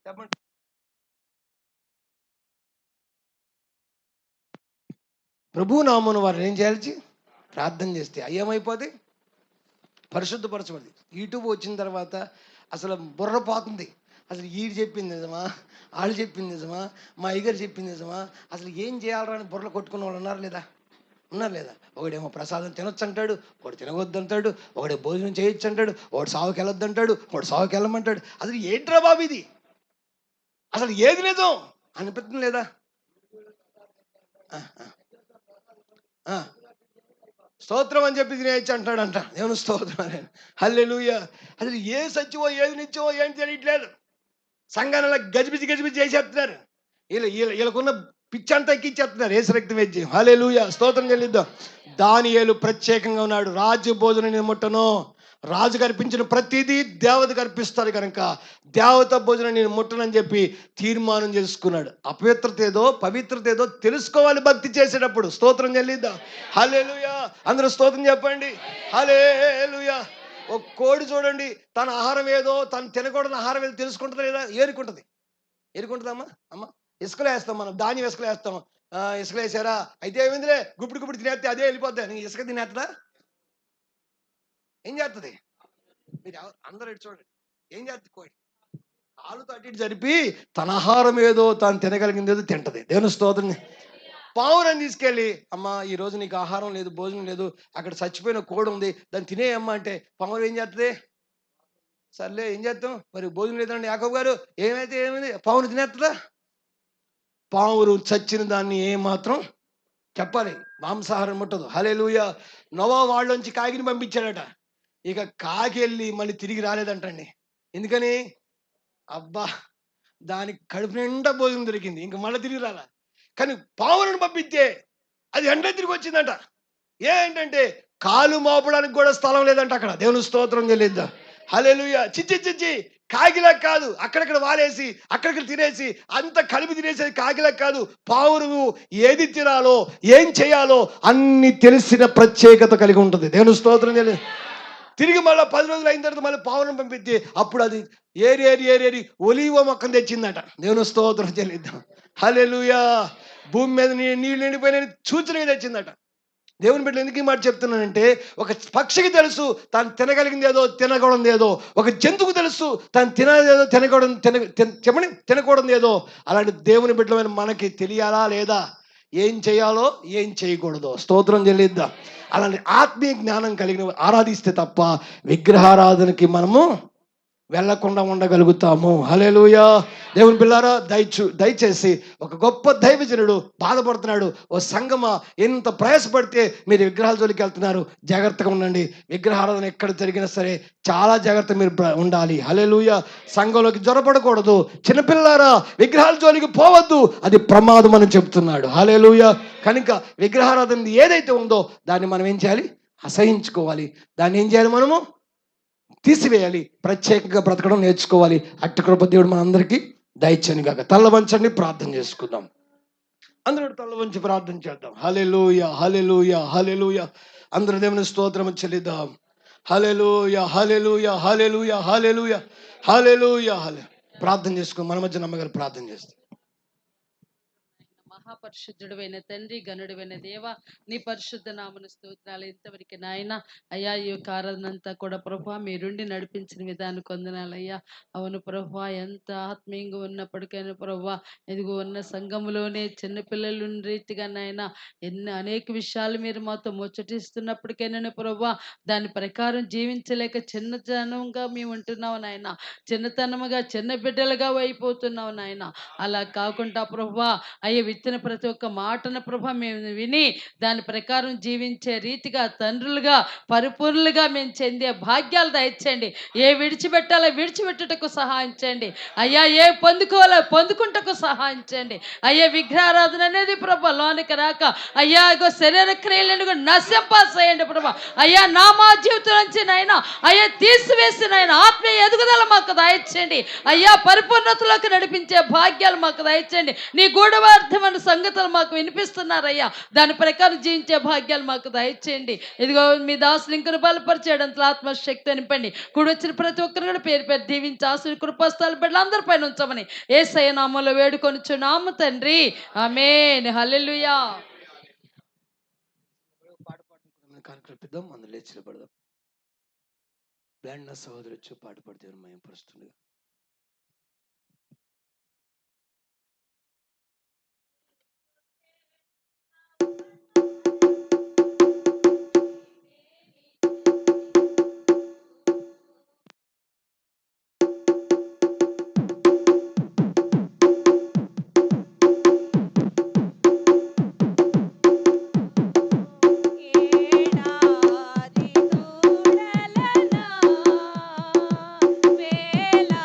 చెప్పండి, ప్రభు నామమున వారు ఏం చేయాలి? ప్రార్థన చేస్తే అయ్యేమైపోతే పరిశుద్ధపరచబడి. యూట్యూబ్ వచ్చిన తర్వాత అసలు బుర్ర పోతుంది. అసలు వీడు చెప్పింది నిజమా, వాళ్ళు చెప్పింది నిజమా, మా అయ్యగారు చెప్పింది నిజమా, అసలు ఏం చేయాలరా అని బుర్రలు కొట్టుకున్న వాళ్ళు ఉన్నారు లేదా? ఒకడేమో ప్రసాదం తినొచ్చు అంటాడు, ఒకడు తినవద్దు అంటాడు, ఒకడే భోజనం చేయొచ్చు అంటాడు, ఒకడు సావుకి వెళ్ళొద్దు అంటాడు, ఒకడు సావుకి వెళ్ళమంటాడు. అసలు ఏంట్రా బాబు ఇది? అసలు ఏది నిజం అనిపిస్తుంది లేదా? స్తోత్రం అని చెప్పి తినేయచ్చు అంటాడంట. దేవుని స్తోత్రం. హల్లెలూయా. అసలు ఏ సత్యమో ఏది నిత్యమో ఏంటి తెలియట్లేదు. సంఘాన్ని గజిబిజి చేసేస్తున్నారు. వీళ్ళకున్న పిచ్చంతా ఎక్కిచ్చేస్తున్నారు యేసు రక్తం వేసి. హల్లెలూయా. స్తోత్రం చెల్లిద్దాం. దానియేలు ప్రత్యేకంగా ఉన్నాడు. రాజ్య భోజనం ముట్టను, రాజుకు అర్పించిన ప్రతిదీ దేవతకు అర్పిస్తారు కనుక దేవత భోజనం నేను ముట్టనని చెప్పి తీర్మానం చేసుకున్నాడు. అపవిత్రత ఏదో పవిత్రత ఏదో తెలుసుకోవాలి భక్తి చేసేటప్పుడు. స్తోత్రం చెల్లిద్దాం. హల్లెలూయా. అందరూ స్తోత్రం చెప్పండి. హల్లెలూయా. ఒక కోడి చూడండి, తన ఆహారం ఏదో తను తినకూడని ఆహారం ఏదో తెలుసుకుంటుందా లేదా? ఏరుకుంటుందమ్మా. అమ్మ ఇసుకలో వేస్తాం, మనం ధాన్యం ఇసుకలో వేస్తాం. ఇసుకలో వేసారా అయితే ఏమైందిలే, గుప్పుడు తినేస్తే అదే వెళ్ళిపోద్దా? నీ ఇసుక తినేస్తుందా? ఏం చేస్తుంది? మీరు అందరూ ఇటు చూడండి, ఏం చేస్తుంది కోడి? కాలుతో అటు ఇటు జరిపి తన ఆహారం ఏదో తాను తినగలిగింది ఏదో తింటది. దేవుని స్తోత్రం. పావురని తీసుకెళ్ళి, అమ్మ ఈ రోజు నీకు ఆహారం లేదు, భోజనం లేదు, అక్కడ చచ్చిపోయిన కోడి ఉంది, దాన్ని తినేయమ్మా అంటే పావురం ఏం చేస్తుంది? సర్లే ఏం చేస్తాం, మరి భోజనం లేదండి యాకోబు గారు, ఏమైతే ఏమైంది, పావురం తినేస్తుందా? పావురు చచ్చిన దాన్ని ఏమాత్రం చెప్పాలి, మాంసాహారం ముట్టదు. హల్లెలూయా. నోవా వాళ్ళలోంచి కాకిని పంపించాడట. ఇక కాకి వెళ్ళి మళ్ళీ తిరిగి రాలేదంటండి. ఎందుకని? అబ్బా, దానికి కడుపు నిండా భోజనం దొరికింది, ఇంక మళ్ళీ తిరిగి రాలా. కానీ పావులను పంపిస్తే అది ఎండ తిరిగి వచ్చిందంట. ఏంటంటే కాలు మోపడానికి కూడా స్థలం లేదంట అక్కడ. దేవుని స్తోత్రం చెల్లిద్దాం. హల్లెలూయా. చిచ్చి కాకిలా కాదు, అక్కడక్కడ వాలేసి అక్కడిక్కడ తినేసి అంత కలిపి తినేసేది కాకిలా కాదు. పావురు ఏది తినాలో ఏం చేయాలో అన్ని తెలిసిన ప్రత్యేకత కలిగి ఉంటుంది. దేవుని స్తోత్రం చెల్లి. తిరిగి మళ్ళీ 10 రోజులు అయిన తర్వాత మళ్ళీ పావురం పంపిస్తే అప్పుడు అది ఏరి ఒలీవ మొక్కను తెచ్చిందట. దేవుని స్తోత్రం చెల్లిద్దాం. హల్లెలూయా. భూమి మీద నీళ్ళు నిండిపోయిన సూచనగా తెచ్చిందట. దేవుని బిడ్డలు ఎందుకు ఈ మాట చెప్తున్నానంటే, ఒక పక్షికి తెలుసు తాను తినగలిగింది ఏదో తినకూడదు ఏదో, ఒక జంతువుకు తెలుసు తాను తినదేదో తినకూడదు ఏదో. అలాంటి దేవుని బిడ్డలమైన మనకి తెలియాలా లేదా? ఏం చేయాలో ఏం చేయకూడదో. స్తోత్రం చెల్లిద్దాం. అలాంటి ఆత్మీయ జ్ఞానం కలిగిన ఆరాధిస్తే తప్ప విగ్రహారాధనకి మనము వెళ్లకుండా ఉండగలుగుతాము. హల్లెలూయా. దేవుని పిల్లారా, దయచేసి ఒక గొప్ప దైవజనుడు బాధపడుతున్నాడు. ఓ సంగమా, ఎంత ప్రయాసపడితే మీరు విగ్రహాల జోలికి వెళ్తున్నారు, జాగ్రత్తగా ఉండండి. విగ్రహారాధన ఎక్కడ జరిగినా సరే చాలా జాగ్రత్త మీరు ఉండాలి. హల్లెలూయా. సంఘంలోకి జ్వరపడకూడదు. చిన్నపిల్లారా, విగ్రహాల జోలికి పోవద్దు, అది ప్రమాదం అని చెప్తున్నాడు. హల్లెలూయా. కనుక విగ్రహారాధన ఏదైతే ఉందో దాన్ని మనం ఏం చేయాలి? అసహించుకోవాలి. దాన్ని ఏం చేయాలి? మనము తీసివేయాలి. ప్రత్యేకంగా బ్రతకడం నేర్చుకోవాలి. అట్టి కృప దేవుడు మనందరికీ దయచేయను గాక. తల్ల వంచండి, ప్రార్థన చేసుకుందాం. అందరూ తల్ల వంచి ప్రార్థన చేద్దాం. హల్లెలూయా, హల్లెలూయా, హల్లెలూయా. అందరూ దేవుని స్తోత్రం చెల్లిద్దాం. హల్లెలూయా, హల్లెలూయా, హల్లెలూయా, హల్లెలూయా, హల్లెలూయా. ప్రార్థన చేసుకో. మన మధ్య నమ్మగారు ప్రార్థన చేస్తాం. మహాపరిశుద్ధుడైన తండ్రి, గనుడైన దేవ, నీ పరిశుద్ధ నామను స్తోత్రాలు. ఇంతవరకు నాయన అయ్యా, ఈ యొక్క ఆరాధన అంతా కూడా ప్రభా మీరుండి నడిపించిన విధానం కొందనాలయ్యా. అవును ప్రభా, ఎంత ఆత్మీయంగా ఉన్నప్పటికైనా ప్రభా, ఇదిగో ఉన్న సంఘములోనే చిన్నపిల్లలు రీతిగా నాయన అనేక విషయాలు మీరు మాతో ముచ్చటిస్తున్నప్పటికైనా ప్రభా, దాని ప్రకారం జీవించలేక చిన్నతనంగా మేము ఉంటున్నావు నాయన. చిన్నతనముగా చిన్న బిడ్డలుగా అయిపోతున్నావు నాయన. అలా కాకుండా ప్రభా అయ్యే విత్తన ప్రతి ఒక్క మాటను ప్రభా మేము విని దాని ప్రకారం జీవించే రీతిగా తండ్రులుగా పరిపూర్ణులుగా మేము చెందే భాగ్యాలు దయచేయండి. ఏ విడిచిపెట్టాలో విడిచిపెట్టుటకు సహాయం చేయండి అయ్యా. ఏ పొందుకోవాలో పొందుకుంటకు సహాయం చేయండి అయ్యా. విగ్రహారాధన అనేది ప్రభా లోనికి రాక అయ్యా, ఇగో శరీర క్రియలను నశింపచేయండి ప్రభా అయ్యా. నా మా జీవితం నుంచి నైనా అయ్యా తీసివేసి నైనా ఆత్మీయ ఎదుగుదల మాకు దయచేయండి అయ్యా. పరిపూర్ణతలోకి నడిపించే భాగ్యాలు మాకు దయచేయండి. నీ గూఢవార్థమైన సంగతులు మాకు వినిపిస్తున్నారయ్యా. దాని ప్రకారం జీవించే భాగ్యాలు మాకు దయచేయండి. ఇదిగో మీ దాసుని ఇంకను బలపరిచేయడంతో ఆత్మశక్తి నింపండి. కూడి వచ్చిన ప్రతి ఒక్కరు కూడా పేరు పేరు దీవించి ఆశీర్వాద కృపాస్తాలు బిడ్డలు అందరిపైన ఉంచమని యేసయ్య నామములో వేడుకొనుచున్నాము తండ్రి. ఆమేన్. హల్లెలూయా. మనం లేచి నిలబడదాం. బ్లాండ్ నా సహోదరు వచ్చి పాట పాడితే మయం పరుస్తుండగా. ఏడాది దూడలనా వేలా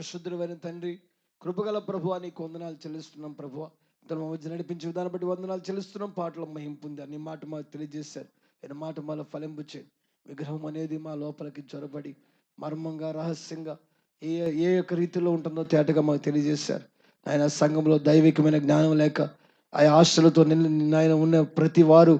పరిశుద్ధుడైన తండ్రి, కృపగల ప్రభువా, నీకు వందనాలు చెల్లిస్తున్నాం ప్రభువా. తన మధ్య నడిపించే విధానం బట్టి వందనాలు చెల్లిస్తున్నాం. పాటలు మహిమ పొందారు. నీ మాట మాకు తెలియజేశారు. ఆయన మాట మాలో ఫలింపు చేయండి. విగ్రహం అనేది మా లోపలికి చొరబడి మర్మంగా, రహస్యంగా ఏ ఏ యొక్క రీతిలో ఉంటుందో తేటగా మాకు తెలియజేశారు. ఆయన సంఘంలో దైవికమైన జ్ఞానం లేక ఆ ఆశలతో నాయన ఉన్న ప్రతి వారు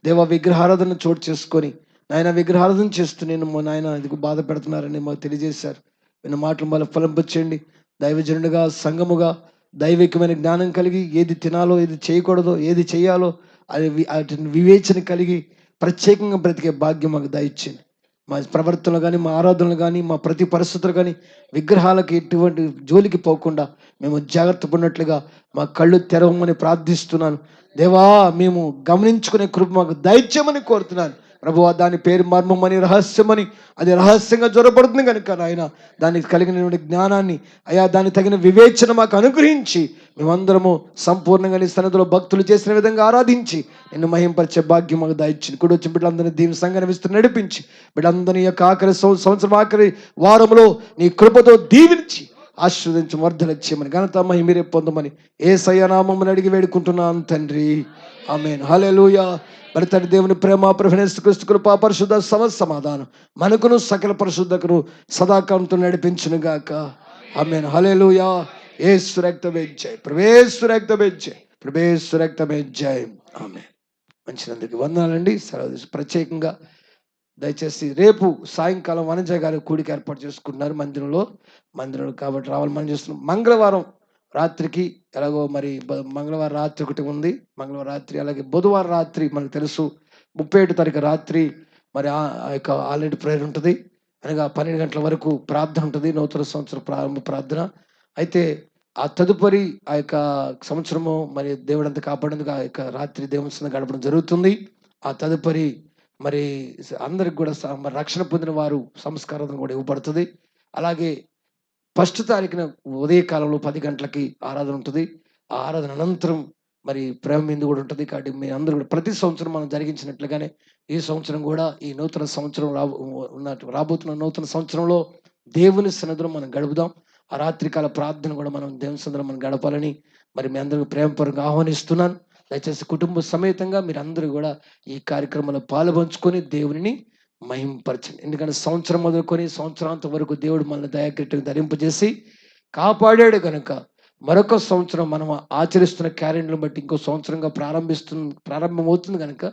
దేవ విగ్రహారాధన చోటు చేసుకొని నాయన విగ్రహారాధన చేస్తూ నేను నాయన ఇది బాధ పెడుతున్నారని మాకు తెలియజేశారు. విన్న మాటలు మళ్ళీ ఫలింపచేయండి. దైవజనుడిగా, సంఘముగా దైవికమైన జ్ఞానం కలిగి ఏది తినాలో, ఏది చేయకూడదో, ఏది చేయాలో అది వాటిని వివేచన కలిగి ప్రత్యేకంగా బ్రతికే భాగ్యం మాకు దయచేయండి. మా ప్రవర్తనలు కానీ, మా ఆరాధనలు కానీ, మా ప్రతి పరిస్థితులు కానీ విగ్రహాలకు ఎటువంటి జోలికి పోకుండా మేము జాగ్రత్త పడినట్లుగా మా కళ్ళు తెరవమని ప్రార్థిస్తున్నాను. దేవా, మేము గమనించుకునే కృప మాకు దయచేయమని కోరుతున్నాను. ప్రభువా, దాని పేరు మర్మమని, రహస్యమని, అది రహస్యంగా జ్వరపడుతుంది కనుక నాయన దానికి కలిగినటువంటి జ్ఞానాన్ని అయా దానికి తగిన వివేచన మాకు అనుగ్రహించి మేమందరము సంపూర్ణంగా నీ సన్నిధిలో భక్తులు చేసిన విధంగా ఆరాధించి నిన్ను మహింపరిచే భాగ్యం మాకు దయచింది. కూడా వచ్చి బిడ్డలందరినీ దీని సంఘాన్ని నడిపించి బిడ్డలందరినీ యొక్క ఆఖరి సంవత్సరం ఆఖరి వారంలో నీ కృపతో దీవించి ఆశీర్వదించి వర్ధలచ్చేయమని ఘనత మహిమీరే పొందమని యేసయ్య నామమున అడిగి వేడుకుంటున్నాను తండ్రి. ఆమేన్. హల్లెలూయా. మరి తండ్రి దేవుని ప్రేమ, ప్రభువైన యేసుక్రీస్తు కృప, పరిశుద్ధ సమాధానం మనకును సకల పరిశుద్ధకును సదాకాలంతో నడిపించును గాక. ఆమేన్. హల్లెలూయా. యేసు రక్తమే జై, ప్రభుయేసు రక్తమే జై, ప్రభుయేసు రక్తమే జై. ఆమేన్. మంచిదందరికి వందనాలండి. సెలవు. ప్రత్యేకంగా దయచేసి రేపు సాయంకాలం వనజ గారు కూడికి ఏర్పాటు చేసుకుంటున్నారు మందిరంలో కాబట్టి రావాలి మనం చేస్తున్నాం. మంగళవారం రాత్రికి ఎలాగో మరి మంగళవారం రాత్రి ఒకటి ఉంది, మంగళవారం రాత్రి, అలాగే బుధవారం రాత్రి మనకు తెలుసు 31 తారీఖు రాత్రి మరి ఆ యొక్క ఆల్రెడీ ప్రేయర్ ఉంటుంది. అనగా 12 గంటల వరకు ప్రార్థన ఉంటుంది, నూతన సంవత్సర ప్రారంభ ప్రార్థన. అయితే ఆ తదుపరి ఆ యొక్క సంవత్సరము మరి దేవుడు అంతా కాపాడేందుకు ఆ యొక్క రాత్రి దేవుని గడపడం జరుగుతుంది. ఆ తదుపరి మరి అందరికి కూడా రక్షణ పొందిన వారు సంస్కారం కూడా ఇవ్వబడుతుంది. అలాగే 1 తారీఖున ఉదయకాలంలో 10 గంటలకి ఆరాధన ఉంటుంది. ఆ ఆరాధన అనంతరం మరి ప్రేమ విందు కూడా ఉంటుంది. కాబట్టి మీ అందరూ కూడా ప్రతి సంవత్సరం మనం జరిగించినట్లుగానే ఈ సంవత్సరం కూడా ఈ నూతన సంవత్సరం రాబోతున్న నూతన సంవత్సరంలో దేవుని సన్నిధిలో మనం గడుపుదాం. ఆ రాత్రికాల ప్రార్థన కూడా మనం దేవుని సన్నిధిలో మనం గడపాలని మరి మీ అందరికీ ప్రేమపూర్వకంగా ఆహ్వానిస్తున్నాను. దయచేసి కుటుంబ సమేతంగా మీరు అందరూ కూడా ఈ కార్యక్రమంలో పాలుపంచుకొని దేవుని మహింపరచండి. ఎందుకంటే సంవత్సరం మొదలుకొని సంవత్సరాంతం వరకు దేవుడు మనల్ని దయాకృతిని ధరింపజేసి కాపాడాడు కనుక మరొక సంవత్సరం మనం ఆచరిస్తున్న క్యాలెండర్ని బట్టి ఇంకో సంవత్సరంగా ప్రారంభమవుతుంది కనుక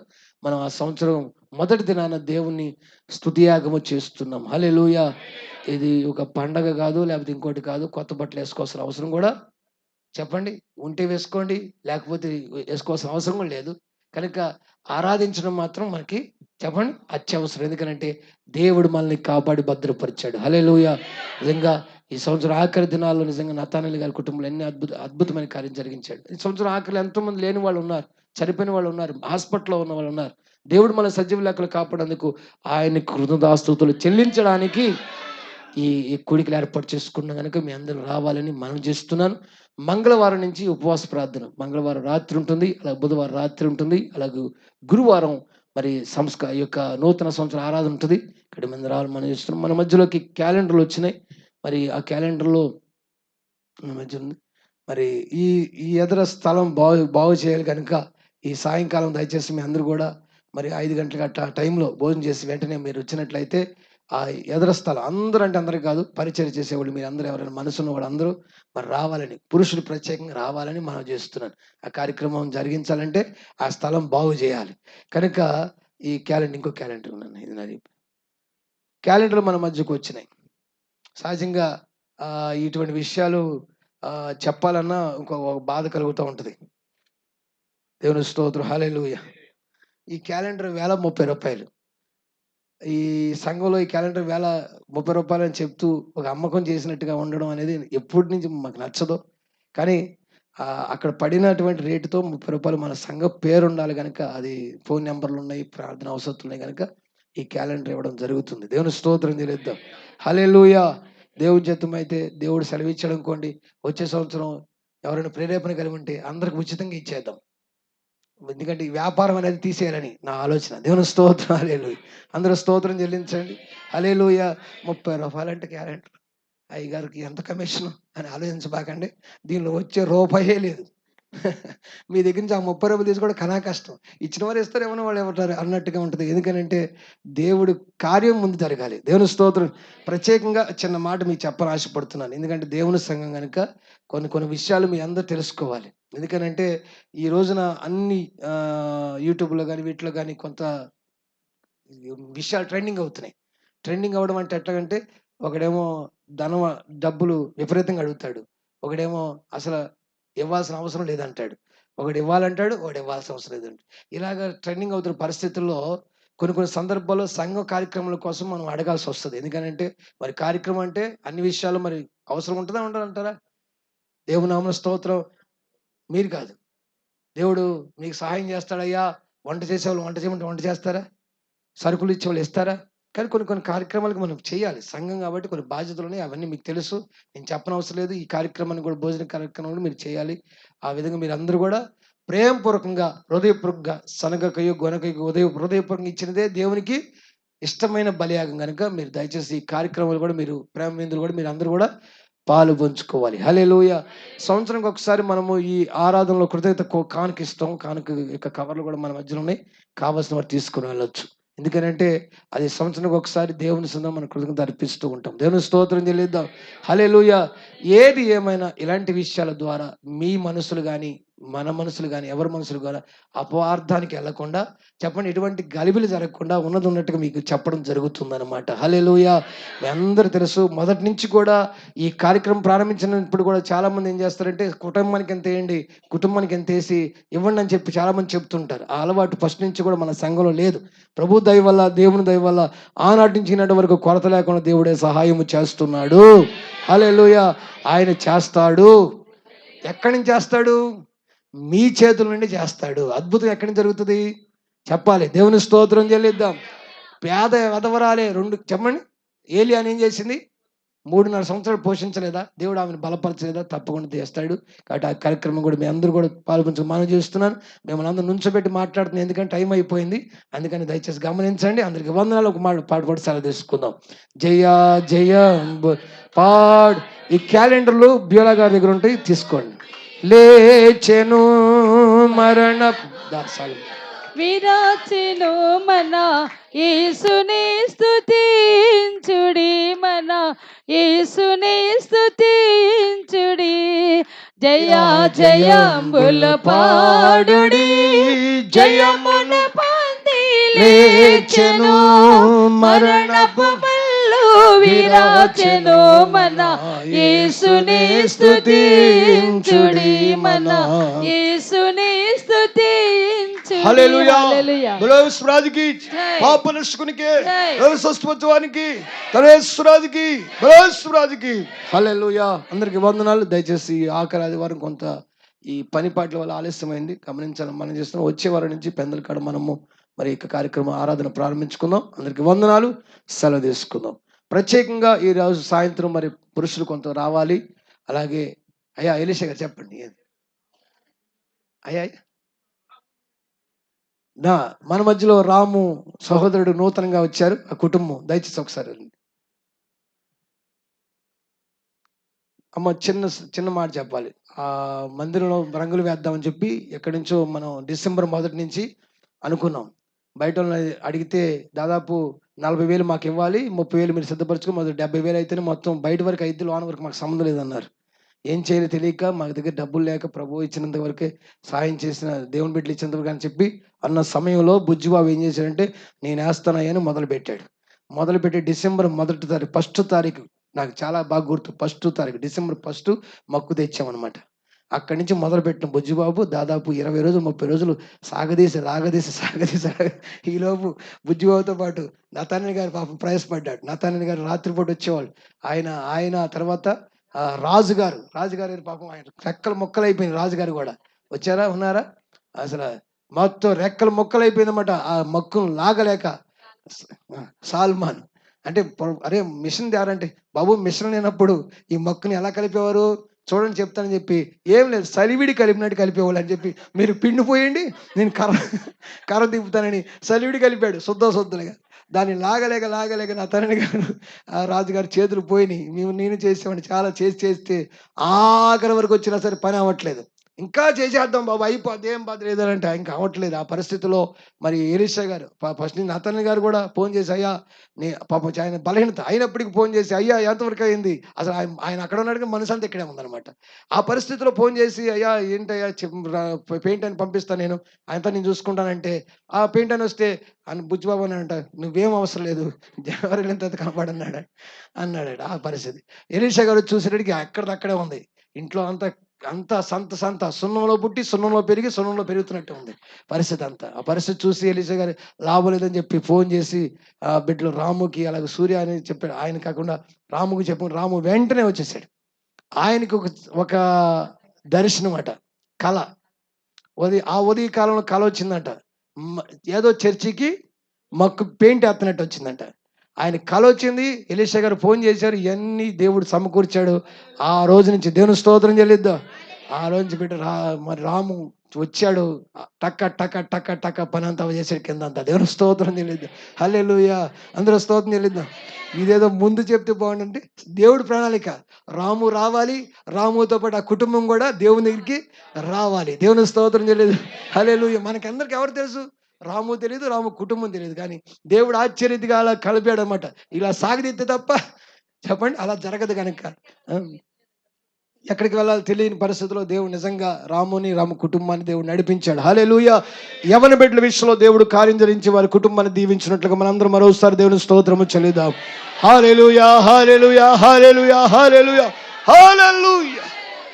మనం ఆ సంవత్సరం మొదటి దినాన దేవుణ్ణి స్తుతియాగము చేస్తున్నాం. హల్లెలూయా. ఇది ఒక పండగ కాదు, లేకపోతే ఇంకోటి కాదు. కొత్త బట్టలు వేసుకోవాల్సిన అవసరం కూడా చెప్పండి, ఉంటే వేసుకోండి, లేకపోతే వేసుకోవాల్సిన అవసరం కూడా లేదు. కనుక ఆరాధించడం మాత్రం మనకి చెప్పండి అత్యవసరం. ఎందుకంటే దేవుడు మనల్ని కాపాడి భద్రపరిచాడు. హల్లెలూయా. నిజంగా ఈ సంవత్సరం ఆఖరి దినాల్లో నిజంగా నతానేలు గారి కుటుంబంలో ఎన్ని అద్భుతమైన కార్యం జరిగించాడు. ఈ సంవత్సరం ఆఖరిలో ఎంతోమంది లేని వాళ్ళు ఉన్నారు, చనిపోయిన వాళ్ళు ఉన్నారు, హాస్పిటల్లో ఉన్న వాళ్ళు ఉన్నారు. దేవుడు మన సజీవ లెక్కలు కాపాడేందుకు ఆయన కృతజ్ఞతాస్తుతులు చెల్లించడానికి ఈ కూడికలు ఏర్పాటు చేసుకున్న కనుక మీ అందరూ రావాలని మనం చేస్తున్నాను. మంగళవారం నుంచి ఉపవాస ప్రార్థన మంగళవారం రాత్రి ఉంటుంది, అలాగే బుధవారం రాత్రి ఉంటుంది, అలాగే గురువారం మరి యొక్క నూతన సంవత్సరం ఆరాధన ఉంటుంది. ఇక్కడ మంది రావాలి మనం చేస్తున్నాం. మన మధ్యలోకి క్యాలెండర్లు వచ్చినాయి. మరి ఆ క్యాలెండర్లో మధ్య ఉంది మరి ఈ ఎదర స్థలం బాగు చేయాలి కనుక ఈ సాయంకాలం దయచేసి మీ అందరూ కూడా మరి 5 గంటలకు అట్లా టైంలో భోజనం చేసి వెంటనే మీరు వచ్చినట్లయితే ఆ ఎదర స్థలం అందరూ అంటే అందరికీ కాదు, పరిచయం చేసేవాళ్ళు మీరు అందరూ ఎవరైనా మనసున్న వాళ్ళు అందరూ మరి రావాలని, పురుషులు ప్రత్యేకంగా రావాలని మనం చేస్తున్నాను. ఆ కార్యక్రమం జరిగించాలంటే ఆ స్థలం బాగు చేయాలి కనుక ఈ ఇంకో క్యాలెండర్ ఉన్నాను. ఇది నాది క్యాలెండర్ మన మధ్యకు వచ్చినాయి. సహజంగా ఇటువంటి విషయాలు చెప్పాలన్నా ఒక బాధ కలుగుతూ ఉంటుంది. దేవుని స్తోత్రం. హల్లెలూయా. ఈ క్యాలెండర్ ₹1,030. ఈ సంఘంలో ఈ క్యాలెండర్ ₹1,030 అని చెప్తూ ఒక అమ్మకం చేసినట్టుగా ఉండడం అనేది ఎప్పటి నుంచి మాకు నచ్చదు. కానీ అక్కడ పడినటువంటి రేటుతో ₹30 మన సంఘ పేరు ఉండాలి కనుక, అది ఫోన్ నెంబర్లు ఉన్నాయి, ప్రార్థన అవసరం ఉన్నాయి కనుక ఈ క్యాలెండర్ ఇవ్వడం జరుగుతుంది. దేవుని స్తోత్రం చెల్లిద్దాం. హల్లెలూయా. దేవుని చిత్తం అయితే దేవుడు సెలవిచ్చాడు అనుకోండి, వచ్చే సంవత్సరం ఎవరైనా ప్రేరేపణ కలిగి ఉంటే అందరికి ఉచితంగా ఇచ్చేద్దాం. ఎందుకంటే ఈ వ్యాపారం అనేది తీసేయాలని నా ఆలోచన. దేవుని స్తోత్రం. హల్లెలూయా. అందరూ స్తోత్రం చెల్లించండి. హల్లెలూయా. ₹30 అంటే క్యాలెండర్ అయ్యగారికి ఎంత కమిషను అని ఆలోచించబాకండి. దీనిలో వచ్చే రూపాయే లేదు. మీ దగ్గర నుంచి ఆ 30 రూపాయలు తీసుకోవడం కనా కష్టం. ఇచ్చిన వారు ఇస్తారు, ఇవ్వని వాళ్ళు ఇవ్వటారు అన్నట్టుగా ఉంటది. ఎందుకనంటే దేవుడు కార్యం ముందు జరగాలి. దేవుని స్తోత్రం. ప్రత్యేకంగా చిన్న మాట మీకు చెప్పని ఆశపడుతున్నాను. ఎందుకంటే దేవుని సంఘం గనుక కొన్ని విషయాలు మీ అందరూ తెలుసుకోవాలి. ఎందుకనంటే ఈ రోజున అన్ని యూట్యూబ్‌లో గాని, వీటిలో గాని కొంత విషయాలు ట్రెండింగ్ అవుతున్నాయి. ట్రెండింగ్ అవ్వడం అంటే ఎట్లాగంటే ఒకడేమో డబ్బులు విపరీతంగా అడుగుతాడు. ఒకడేమో అసలు ఇవ్వాల్సిన అవసరం లేదంటాడు. ఒకడు ఇవ్వాలంటాడు, ఒకడు ఇవ్వాల్సిన అవసరం లేదంటాడు. ఇలాగ ట్రెండింగ్ అవుతున్న పరిస్థితుల్లో కొన్ని సందర్భాల్లో సంఘ కార్యక్రమాల కోసం మనం అడగాల్సి వస్తది. ఎందుకనంటే మరి కార్యక్రమం అంటే అన్ని విషయాలు మరి అవసరం ఉంటదా? ఉండదంటారా? దేవుని నామమున స్తోత్రం. మీరు కాదు. దేవుడు మీకు సహాయం చేస్తాడయ్యా, వంట చేసేవాళ్ళు వంట చేయమంటే వంట చేస్తారా? సరుకులు ఇచ్చేవాళ్ళు ఇస్తారా? కానీ కొన్ని కార్యక్రమాలకు మనం చేయాలి. సంఘం కాబట్టి కొన్ని బాధ్యతలున్నాయి. అవన్నీ మీకు తెలుసు. నేను చెప్పనవసరం లేదు. ఈ కార్యక్రమాన్ని కూడా భోజన కార్యక్రమాన్ని మీరు చేయాలి. ఆ విధంగా మీరందరూ కూడా ప్రేమపూర్వకంగా, హృదయపూర్వకంగా శనగకయో, గొనకయో హృదయపూర్వకంగా ఇచ్చినదే దేవునికి ఇష్టమైన బలియాగం గనుక మీరు దయచేసి ఈ కార్యక్రమాలు కూడా మీరు ప్రేమ విందులు కూడా మీరు అందరూ కూడా పాలు పంచుకోవాలి. హల్లెలూయా. సంవత్సరానికి ఒకసారి మనము ఈ ఆరాధనలో కృతజ్ఞత కానుక ఇస్తాం. కానుక యొక్క కవర్లు కూడా మన మధ్యలో ఉన్నాయి. కావాల్సిన వారు తీసుకుని వెళ్ళొచ్చు. ఎందుకనంటే అది సంవత్సరానికి ఒకసారి దేవుని సన్నిధిలో మనం కృతజ్ఞత అర్పిస్తూ ఉంటాం. దేవుని స్తోత్రం చెల్లిద్దాం. హల్లెలూయా. ఏది ఏమైనా ఇలాంటి విషయాల ద్వారా మీ మనసులు గాని, మన మనసులు గాని, ఎవరి మనసులు కూడా అపార్థానికి వెళ్ళకుండా చెప్పండి, ఎటువంటి గలిబిలి జరగకుండా ఉన్నది ఉన్నట్టుగా మీకు చెప్పడం జరుగుతుందన్నమాట. హల్లెలూయా. మీ అందరూ తెలుసు, మొదటి నుంచి కూడా ఈ కార్యక్రమం ప్రారంభించినప్పుడు కూడా చాలా మంది ఏం చేస్తారంటే కుటుంబానికి ఎంత వేయండి, కుటుంబానికి ఎంత వేసి ఇవ్వండి అని చెప్పి చాలా మంది చెప్తుంటారు. ఆ అలవాటు ఫస్ట్ నుంచి కూడా మన సంఘంలో లేదు. ప్రభు దయ వల్ల, దేవుని దయ వల్ల ఆనాటి నుంచి ఈనాటి వరకు కొరత లేకుండా దేవుడే సహాయం చేస్తున్నాడు. హల్లెలూయా. ఆయన చేస్తాడు. ఎక్కడి నుంచి చేస్తాడు? మీ చేతుల నుండి చేస్తాడు. అద్భుతం ఎక్కడి నుంచి జరుగుతుంది? చెప్పాలి. దేవుని స్తోత్రం చెల్లిద్దాం. పేద వెధవరాలే చెప్పండి. ఏలియాని ఏం చేసింది? 3.5 సంవత్సరాలు పోషించలేదా? దేవుడు ఆమెను బలపరచలేదా? తప్పకుండా చేస్తాడు. కాబట్టి ఆ కార్యక్రమం కూడా మీ అందరూ కూడా పాల్గొంచు మనం చేస్తున్నాను. మిమ్మల్ని అందరూ నుంచోబెట్టి మాట్లాడుతున్నాను. ఎందుకంటే టైం అయిపోయింది. అందుకని దయచేసి గమనించండి. అందరికి వందనాలు. ఒక పాట కూడా సెలవు తీసుకుందాం. జయ జయ పాడ్. ఈ క్యాలెండర్లు బ్యూలా గారి దగ్గర ఉంటాయి, తీసుకోండి. లేచెను మరణ దాసాలు విరాచెను మన యేసుని స్తుతించుడి, మన యేసుని స్తుతించుడి. జయ జయంబుల పాడుడి, జయమున పొంది లేచెను మరణపు మల్లు విరాచెను మన యేసుని స్తుతించుడి, మన యేసుని స్తుతించుడి. హల్లెలూయా. హల్లెలూయా. బోలో యేసురాజుకి, పాపనష్కునికి, జై. స్వస్థపరచడానికి, తనేశ్వరాజుకి, బోలో యేసురాజుకి. హల్లెలూయా. అందరికి వందనాలు. దయచేసి ఆఖరి ఆదివారం కొంత ఈ పని పాటల వల్ల ఆలస్యమైంది, గమనించాలని మనం చేస్తున్నాం. వచ్చే వారం నుంచి పెందల కాడ మనము మరి ఇక కార్యక్రమం ఆరాధన ప్రారంభించుకుందాం. అందరికి వందనాలు. సెలవు తీసుకుందాం. ప్రత్యేకంగా ఈ రోజు సాయంత్రం మరి పురుషులు కొంత రావాలి. అలాగే అయ్యా ఎలీషా గారు చెప్పండి. అయ్యా మన మధ్యలో రాము సహోదరుడు నూతనంగా వచ్చారు. ఆ కుటుంబం దయచేసి ఒకసారి అమ్మ చిన్న మాట చెప్పాలి. ఆ మందిరంలో రంగులు వేద్దామని చెప్పి ఎక్కడి నుంచో మనం డిసెంబర్ 1 నుంచి అనుకున్నాం. బయట వాళ్ళని అడిగితే దాదాపు 40,000 మాకు ఇవ్వాలి, 30,000 మీరు సిద్ధపరచుకో, మొదటి 70,000 అయితేనే మొత్తం బయట వరకు 5 లోన వరకు మాకు సంబంధం లేదన్నారు. ఏం చేయాలో తెలియక మాకు దగ్గర డబ్బులు లేక ప్రభు ఇచ్చినంత వరకే సాయం చేసిన దేవుని బిడ్డలు ఇచ్చినంత వరకు అని చెప్పి అన్న సమయంలో బుజ్జిబాబు ఏం చేశాడంటే నేను వేస్తానని మొదలుపెట్టి డిసెంబర్ 1 తారీఖు నాకు చాలా బాగా గుర్తు. 1 తారీఖు డిసెంబర్ 1 మక్కు తెచ్చామన్నమాట. అక్కడి నుంచి మొదలుపెట్టిన బుజ్జిబాబు దాదాపు 20 రోజులు 30 రోజులు సాగదీసి ఈలోపు బుజ్జిబాబుతో పాటు నతానని గారు పాపం ప్రయాసపడ్డాడు. నతానని గారు రాత్రిపూట వచ్చేవాళ్ళు. ఆయన తర్వాత రాజుగారు పాపం ఆయన రెక్కలు మొక్కలు అయిపోయింది. రాజుగారు కూడా వచ్చారా, ఉన్నారా? అసలు మొత్తం రెక్కలు మొక్కలు అయిపోయిందన్నమాట. ఆ మొక్కను లాగలేక సాల్మాన్ అంటే అరే మిషన్ దారంటే బాబు మిషన్ లేనప్పుడు ఈ మొక్కని ఎలా కలిపేవారు చూడండి చెప్తానని చెప్పి, ఏం లేదు సలివిడి కలిపినట్టు కలిపేవాళ్ళు అని చెప్పి, మీరు పిండిపోయండి నేను కర్ర దింపుతానని సలివిడి కలిపాడు శుద్ధగా. దాన్ని లాగలేక నా తండ్రి గారు ఆ రాజుగారి చేతులు పోయినాయి. నేను చేసామని చాలా చేస్తే ఆఖరి వరకు వచ్చినా సరే పని అవ్వట్లేదు. ఇంకా చేసేద్దాం బాబు, అయిపోద్ది, ఏం బాధ లేదంటే ఇంకా అవ్వట్లేదు. ఆ పరిస్థితిలో మరి ఎలీషా గారు ఫస్ట్ నతన్ గారు కూడా ఫోన్ చేసి, అయ్యా పాపం ఆయన బలహీనత అయినప్పటికీ ఫోన్ చేసి, అయ్యా ఎంతవరకు అయింది, అసలు ఆయన అక్కడ ఉన్నాడు, మనసు అంతా ఇక్కడే ఉందన్నమాట. ఆ పరిస్థితిలో ఫోన్ చేసి, అయ్యా ఏంటయ్యా పెయింట్ అని పంపిస్తాను, ఆయనతో నేను చూసుకుంటానంటే, ఆ పెయింట్ అని వస్తే అని బుజ్జిబాబు అని అంట, నువ్వేం అవసరం లేదు, జనవరి ఎంత కనపడన్నాడు అన్నాడు. ఆ పరిస్థితి ఎలీషా గారు చూసేటడికి అక్కడే ఉంది. ఇంట్లో అంతా సంత సున్నంలో పుట్టి సున్నంలో పెరిగి సున్నంలో పెరుగుతున్నట్టు ఉంది పరిస్థితి అంతా. ఆ పరిస్థితి చూసి ఎలీషా గారు లాభం లేదని చెప్పి ఫోన్ చేసి ఆ బిడ్డలు రాముకి అలాగే సూర్య అని చెప్పాడు. ఆయన కాకుండా రాముకి చెప్పు, రాము వెంటనే వచ్చేసాడు. ఆయనకి ఒక దర్శనం అట, కళ. ఉదయ కాలంలో కళ వచ్చిందంట. ఏదో చర్చికి పెయింట్ వేస్తున్నట్టు వచ్చిందంట. ఆయన కళ వచ్చింది. ఎలీషా గారు ఫోన్ చేశారు, ఇవన్నీ దేవుడు సమకూర్చాడు. ఆ రోజు నుంచి దేవుని స్తోత్రం చెల్లిద్దాం. ఆ రోజు నుంచి బిడ్డ మరి రాము వచ్చాడు, టక్క పని అంతా చేసాడు కింద అంతా. దేవుని స్తోత్రం చెల్లిద్దాం. హల్లెలూయా, అందరూ స్తోత్రం చెల్లిద్దాం. ఇదేదో ముందు చెప్తే బాగుండంటే దేవుడి ప్రణాళిక. రాము రావాలి, రాముతో పాటు ఆ కుటుంబం కూడా దేవుని దగ్గరికి రావాలి. దేవుని స్తోత్రం చెల్లిద్దాం. హల్లెలూయా. మనకందరికి ఎవరు తెలుసు? రాము తెలియదు, రాము కుటుంబం తెలియదు, కానీ దేవుడు ఆశ్చర్యతగా అలా కలిపాడు అన్నమాట. ఇలా సాగదీస్తే తప్ప చెప్పండి అలా జరగదు కనుక ఎక్కడికి వెళ్ళాలి తెలియని పరిస్థితిలో దేవుడు నిజంగా రాము కుటుంబాన్ని దేవుడు నడిపించాడు. హల్లెలూయా. యవన బిడ్డల విషయంలో దేవుడు కార్యం జరిగించి వారి కుటుంబాన్ని దీవించినట్లుగా మనందరం మరోసారి దేవుని స్తోత్రము చెల్లిద్దాం. హల్లెలూయా, హల్లెలూయా, హల్లెలూయా, హల్లెలూయా, హల్లెలూయా.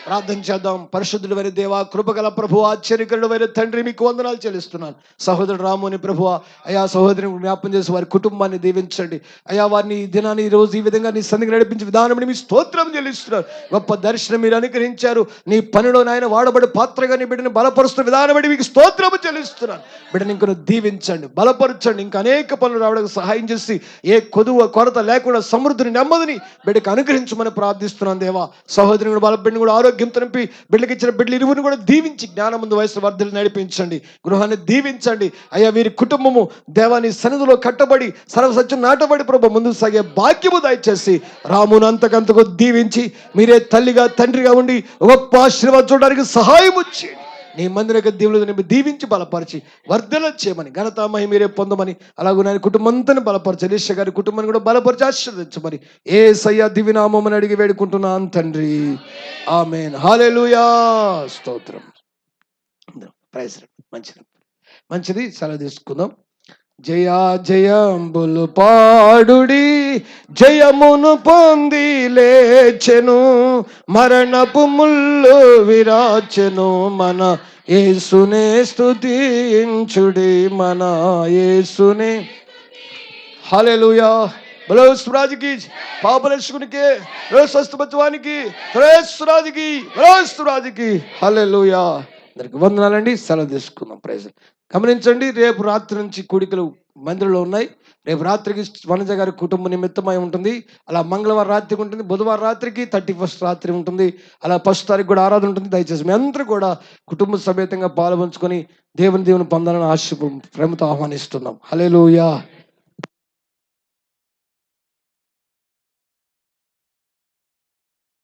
ప్రార్థన చేద్దాం. పరిశుద్ధుడు వైన దేవా, కృపగల ప్రభు, ఆశ్చర్యకరుడు వైన తండ్రి, మీకు వందనాలు చెల్లిస్తున్నాను. సహోదరుడు రాముని ప్రభు, అయా సహోదరిని జ్ఞాపం చేసి వారి కుటుంబాన్ని దీవించండి. అయా వారిని ఈ దినాన్ని ఈ రోజు ఈ విధంగా నీ సన్నిధికి నడిపించే విధానం మీ స్తోత్రం చెల్లిస్తున్నారు. గొప్ప దర్శనం మీరు అనుగ్రహించారు. నీ పనిలో నాయన వాడబడి పాత్రగా నీ బిడ్డని బలపరుస్తున్న విధానం బట్టి మీకు స్తోత్రము చెల్లిస్తున్నాను. బిడ్డని ఇంకొను దీవించండి, బలపరచండి. ఇంకా అనేక పనులు రావడానికి సహాయం చేసి ఏ కొరత లేకుండా సమృద్ధిని నెమ్మదిని బిడ్డకి అనుగ్రహించమని ప్రార్థిస్తున్నాను దేవా. సహోదరుని బలబిడ్డని కూడా ఆరోగ్యంతో నింపి బిడ్డకి ఇచ్చిన బిడ్డలు ఇరువురిని కూడా దీవించి జ్ఞానం ముందు వయసు వర్ధలు నడిపించండి. గృహాన్ని దీవించండి. అయ్యా వీరి కుటుంబము దేవాని సన్నిధిలో కట్టబడి సర్వసత్యం నాటబడి ప్రభు ముందుకు సాగే భాగ్యము దయచేసి రామును అంతకంతకు దీవించి మీరే తల్లిగా తండ్రిగా ఉండి గొప్ప ఆశీర్వాదం చూడడానికి సహాయం వచ్చి నీ మందిర దేవుడు దీవించి బలపరిచి వర్ధన చేయమని ఘనత మహిమ మీరే పొందమని, అలాగే నా కుటుంబంతో బలపరచు, ఎలీషా గారి కుటుంబాన్ని కూడా బలపరిచి ఆశీర్వదించమని యేసయ్య దివ్యనామమున అడిగి వేడుకుంటున్నాను తండ్రి. ఆమేన్. హల్లెలూయా. స్తోత్రం. ప్రైజ్. మంచిది. సెలవు తీసుకుందాం. జయా జయంబులు పాడుడి, జయమును పొంది లేచెను, మరణపు ముళ్ళు విరాచెను, మన యేసునే స్తుతించుడి, మన యేసునే. హల్లెలూయా. బలో సురాజుకి, పాపలక్షకునికి, స్వస్థపత్వానికి, సురాజుకి, సురాజుకి. హల్లెలూయా. అందరికి వందనాలండి. సెలవు తీసుకుందాం. ప్రైజ్. గమనించండి, రేపు రాత్రి నుంచి కూడికలు మందిరంలో ఉన్నాయి. రేపు రాత్రికి వనజ గారి కుటుంబ నిమిత్తమై ఉంటుంది. అలా మంగళవారం రాత్రికి ఉంటుంది, బుధవారం రాత్రికి 31st రాత్రి ఉంటుంది, అలా 1st తారీఖు కూడా ఆరాధన ఉంటుంది. దయచేసి మీ అందరూ కూడా కుటుంబ సమేతంగా పాల్పంచుకొని దేవుని పొందాలని ఆశ ప్రేమతో ఆహ్వానిస్తున్నాం. హల్లెలూయా.